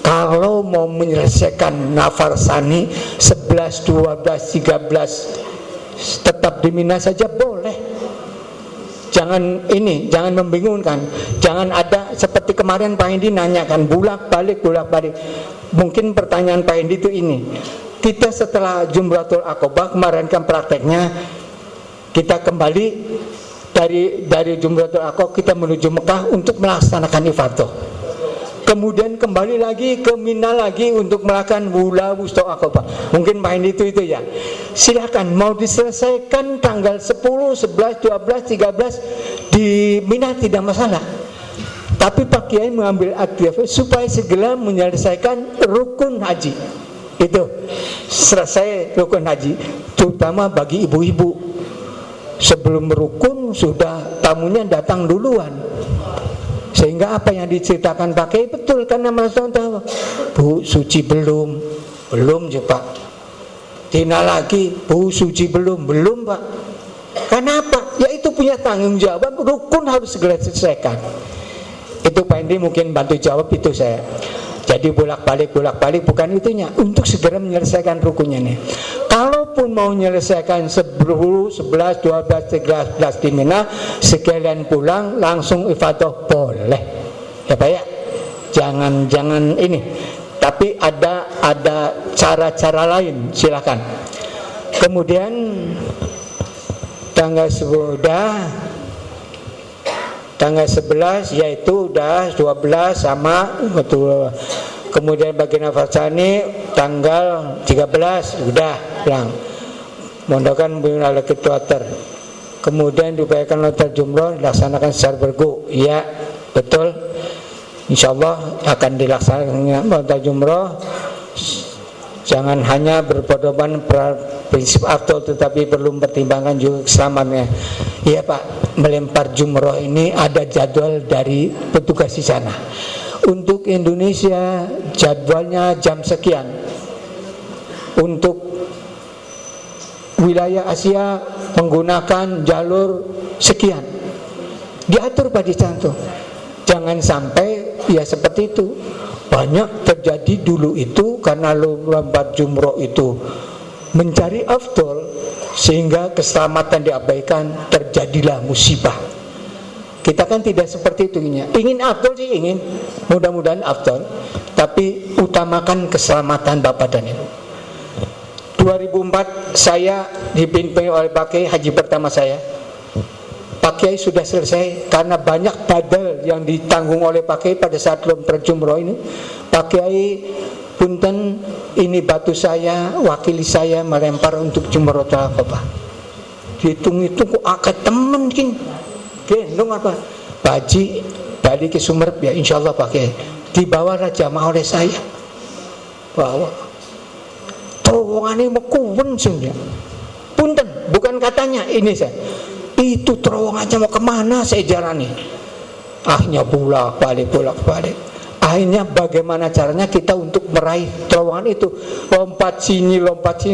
kalau mau menyelesaikan nafar sani 11, 12, 13 tetap di Mina saja boleh. Jangan jangan membingungkan. Jangan ada seperti kemarin Pak Hendi nanyakan bolak-balik. Mungkin pertanyaan Pak Hendi itu ini. Kita setelah Jumratul Aqobah kemarin kan prakteknya, kita kembali dari Jumratul Aqobah kita menuju Mekah untuk melaksanakan ifadah. Kemudian kembali lagi ke Mina lagi untuk melakukan Wula Wusta Aqobah. Mungkin main itu ya. Silakan mau diselesaikan tanggal 10, 11, 12, 13 di Mina tidak masalah. Tapi Pak Kiai mengambil aktif supaya segera menyelesaikan rukun haji. Itu selesai rukun haji, terutama bagi ibu-ibu. Sebelum rukun sudah tamunya datang duluan. Sehingga apa yang diceritakan Pak Kiai betul, karena merasa tahu, Bu suci belum ya Pak. Tina lagi, Bu suci belum Pak. Kenapa? Ya itu punya tanggung jawab, rukun harus segera diselesaikan. Itu Pak Hendi mungkin bantu jawab itu saya. Jadi bolak-balik bukan itunya, untuk segera menyelesaikan rukunnya nih. Kalaupun mau menyelesaikan 10, 11, 12, 13 di Mina, sekalian pulang langsung ifadah boleh. Ya Pak ya. Jangan ini. Tapi ada cara-cara lain, silakan. Kemudian tanggal 11 yaitu udah 12 sama betul. Kemudian bagi nafasani tanggal 13 udah pulang. Mondokan bina lagi tuater. Kemudian diupayakan lontar jumroh dilaksanakan secara bergu. Iya betul. Insyaallah akan dilaksanakan lontar jumroh. Jangan hanya berpedoman prinsip afdol, tetapi perlu mempertimbangkan juga keselamatannya. Iya Pak, melempar jumroh ini ada jadwal dari petugas di sana. Untuk Indonesia jadwalnya jam sekian. Untuk wilayah Asia menggunakan jalur sekian. Diatur Pak dicantum. Jangan sampai ya seperti itu. Banyak terjadi dulu itu karena lompat jumroh itu mencari afdol sehingga keselamatan diabaikan, terjadilah musibah. Kita kan tidak seperti itu ingin afdol sih ingin, mudah-mudahan afdol, tapi utamakan keselamatan Bapak dan Ibu. 2004 saya dipimpin oleh Pak Kiai haji pertama saya. Pak Kiai sudah selesai karena banyak badal yang ditanggung oleh Pak Kiai pada saat lompat jumroh ini. Pak Kiai punten, ini batu saya, wakili saya melempar untuk jumroh Aqobah. Dihitung-hitung kok akad temen kin. Gendong apa? Baji balik ke Sumerep ya insyaallah Pak Kiai. Dibawalah jamaah oleh saya. Bawa. Terowongannya mekuwen sebenarnya. Punten, bukan katanya ini saya. Itu terowongannya mau kemana saya jalani. Akhirnya bolak-balik. Akhirnya bagaimana caranya kita untuk meraih terowongan itu. Lompat sini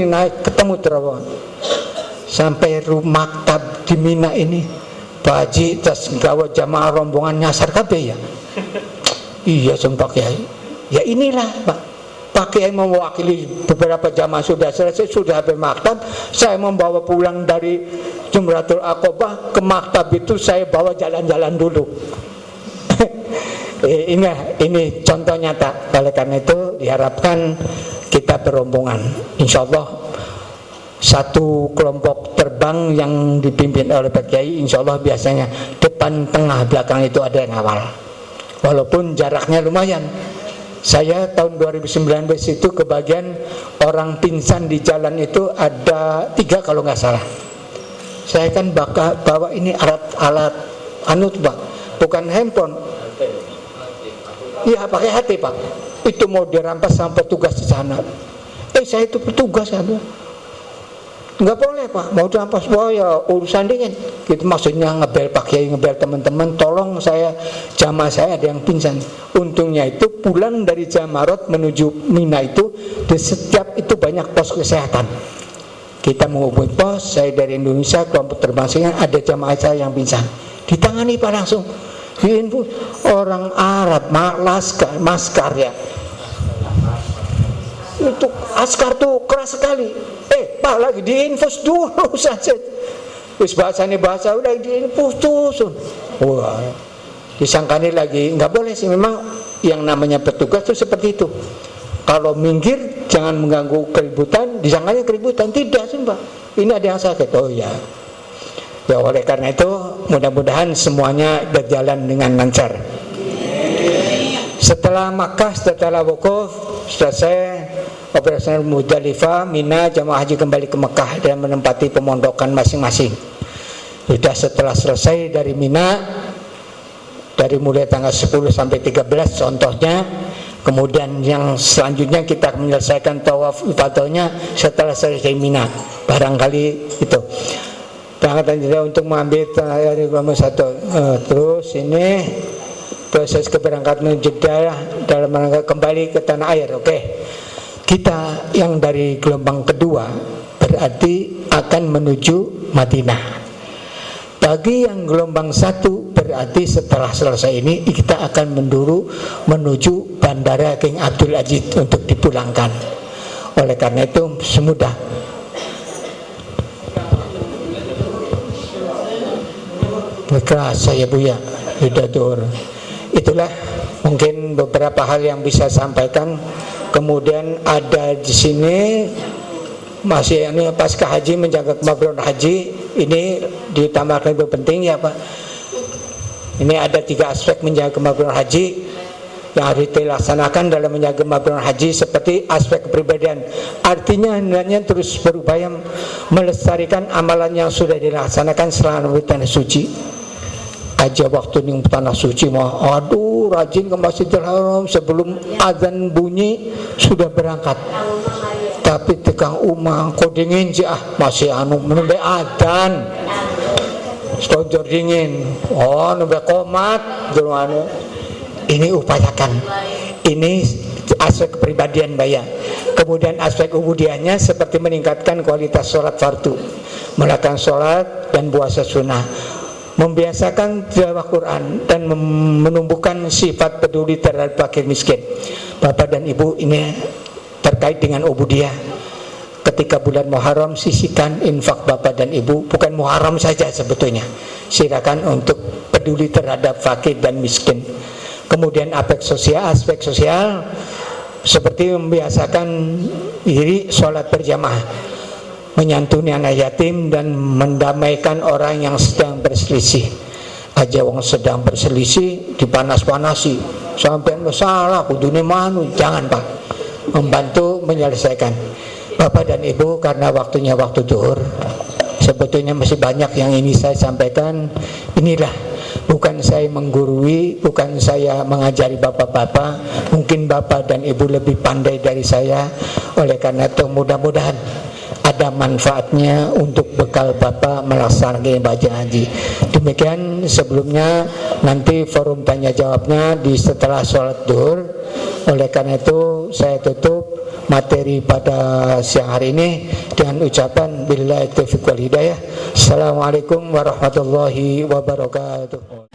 naik ketemu terowongan. Sampai rumah maktab di Mina ini. Pak Haji terus gawa jamaah rombongan nyasar kabeh ya. Iya Pak Kiai. Ya inilah Pak. Pak Kiai mewakili beberapa jamaah sudah selesai, sudah habis maktab. Saya membawa pulang dari Jumratul Aqobah ke maktab itu saya bawa jalan-jalan dulu. Ini contoh nyata. Oleh karena itu diharapkan kita berombongan. Insyaallah satu kelompok terbang yang dipimpin oleh Pak Kiai, insyaallah biasanya depan, tengah, belakang itu ada yang awal. Walaupun jaraknya lumayan. Saya tahun 2019 itu kebagian orang pingsan di jalan itu ada 3 kalau nggak salah. Saya kan bawa ini alat anut Pak, bukan handphone. Iya pakai hati Pak. Itu mau dirampas sama petugas di sana. Saya itu petugas ada. Nggak boleh Pak, mau rampas ya urusan dingin. Itu maksudnya ngebel Pak Kiai, ngebel teman-teman, tolong saya jamaah saya ada yang pingsan. Untungnya itu pulang dari Jamarot menuju Mina itu di setiap itu banyak pos kesehatan. Kita menghubungi pos, saya dari Indonesia, kelompok terbang saya ada jamaah saya yang pingsan. Ditangani Pak langsung. Diinfus orang Arab, maskar ya. Itu askar tuh keras sekali. Pak lagi diinfus dulu saja. Wis bahasanya bahasa udah diinfus tuh. Wah, disangkani lagi nggak boleh sih. Memang yang namanya petugas tuh seperti itu. Kalau minggir jangan mengganggu keributan, disangkanya keributan. Tidak sumpah. Ini ada yang sakit. Oh ya. Ya oleh karena itu mudah-mudahan semuanya berjalan dengan lancar. Setelah Makkah, setelah wukuf, selesai operasional Muzdalifah, Mina, jamaah haji kembali ke Mekah dan menempati pemondokan masing-masing. Sudah setelah selesai dari Mina, dari mulai tanggal 10 sampai 13 contohnya, kemudian yang selanjutnya kita menyelesaikan tawaf ifadahnya setelah selesai Mina. Barangkali itu. Berangkatan juga untuk mengambil dari kelompok satu. Terus ini proses keberangkatan Jeddah dalam rangka kembali ke tanah air. Oke. Kita yang dari gelombang kedua berarti akan menuju Madinah. Bagi yang gelombang satu berarti setelah selesai ini kita akan menuju Bandara King Abdul Aziz untuk dipulangkan. Oleh karena itu semudah. Kerasa ya Bu ya, sudah dur. Itulah mungkin beberapa hal yang bisa sampaikan. Kemudian ada di sini masih ini pasca haji menjaga kemakruhan haji ini ditambahkan lebih penting ya Pak. Ini ada 3 aspek menjaga kemakruhan haji yang harus dilaksanakan dalam menjaga kemakruhan haji seperti aspek kepribadian. Artinya hendaknya terus berupaya melestarikan amalan yang sudah dilaksanakan selama di tanah suci. Aja waktu di tanah suci mah aduh rajin ke Masjidil Haram sebelum azan bunyi sudah berangkat. Tapi tekang umang kok dingin sih masih menunggu adzan. Stojor dingin. Oh nunggu komat dulu ini upayakan. Ini aspek kepribadian Baya. Kemudian aspek ubudiahnya seperti meningkatkan kualitas sholat fardu, melakukan sholat dan puasa sunnah, membiasakan tilawah Quran dan menumbuhkan sifat peduli terhadap fakir miskin. Bapak dan Ibu, ini terkait dengan ubudiyah. Ketika bulan Muharram sisihkan infak Bapak dan Ibu, bukan Muharram saja sebetulnya. Silakan untuk peduli terhadap fakir dan miskin. Kemudian aspek sosial seperti membiasakan diri sholat berjamaah, menyantuni anak yatim dan mendamaikan orang yang sedang berselisih. Aja wong sedang berselisih dipanas-panasi sampai salah kudune manu, jangan Pak. Membantu menyelesaikan. Bapak dan Ibu, karena waktunya waktu zuhur, sebetulnya masih banyak yang ini saya sampaikan. Inilah, bukan saya menggurui, bukan saya mengajari bapak-bapak, mungkin Bapak dan Ibu lebih pandai dari saya. Oleh karena itu mudah-mudahan ada manfaatnya untuk bekal Bapak melaksanakan ibadah haji. Demikian sebelumnya, nanti forum tanya jawabnya di setelah sholat zuhur. Oleh karena itu saya tutup materi pada siang hari ini dengan ucapan billahi taufiq wal hidayah. Assalamualaikum warahmatullahi wabarakatuh.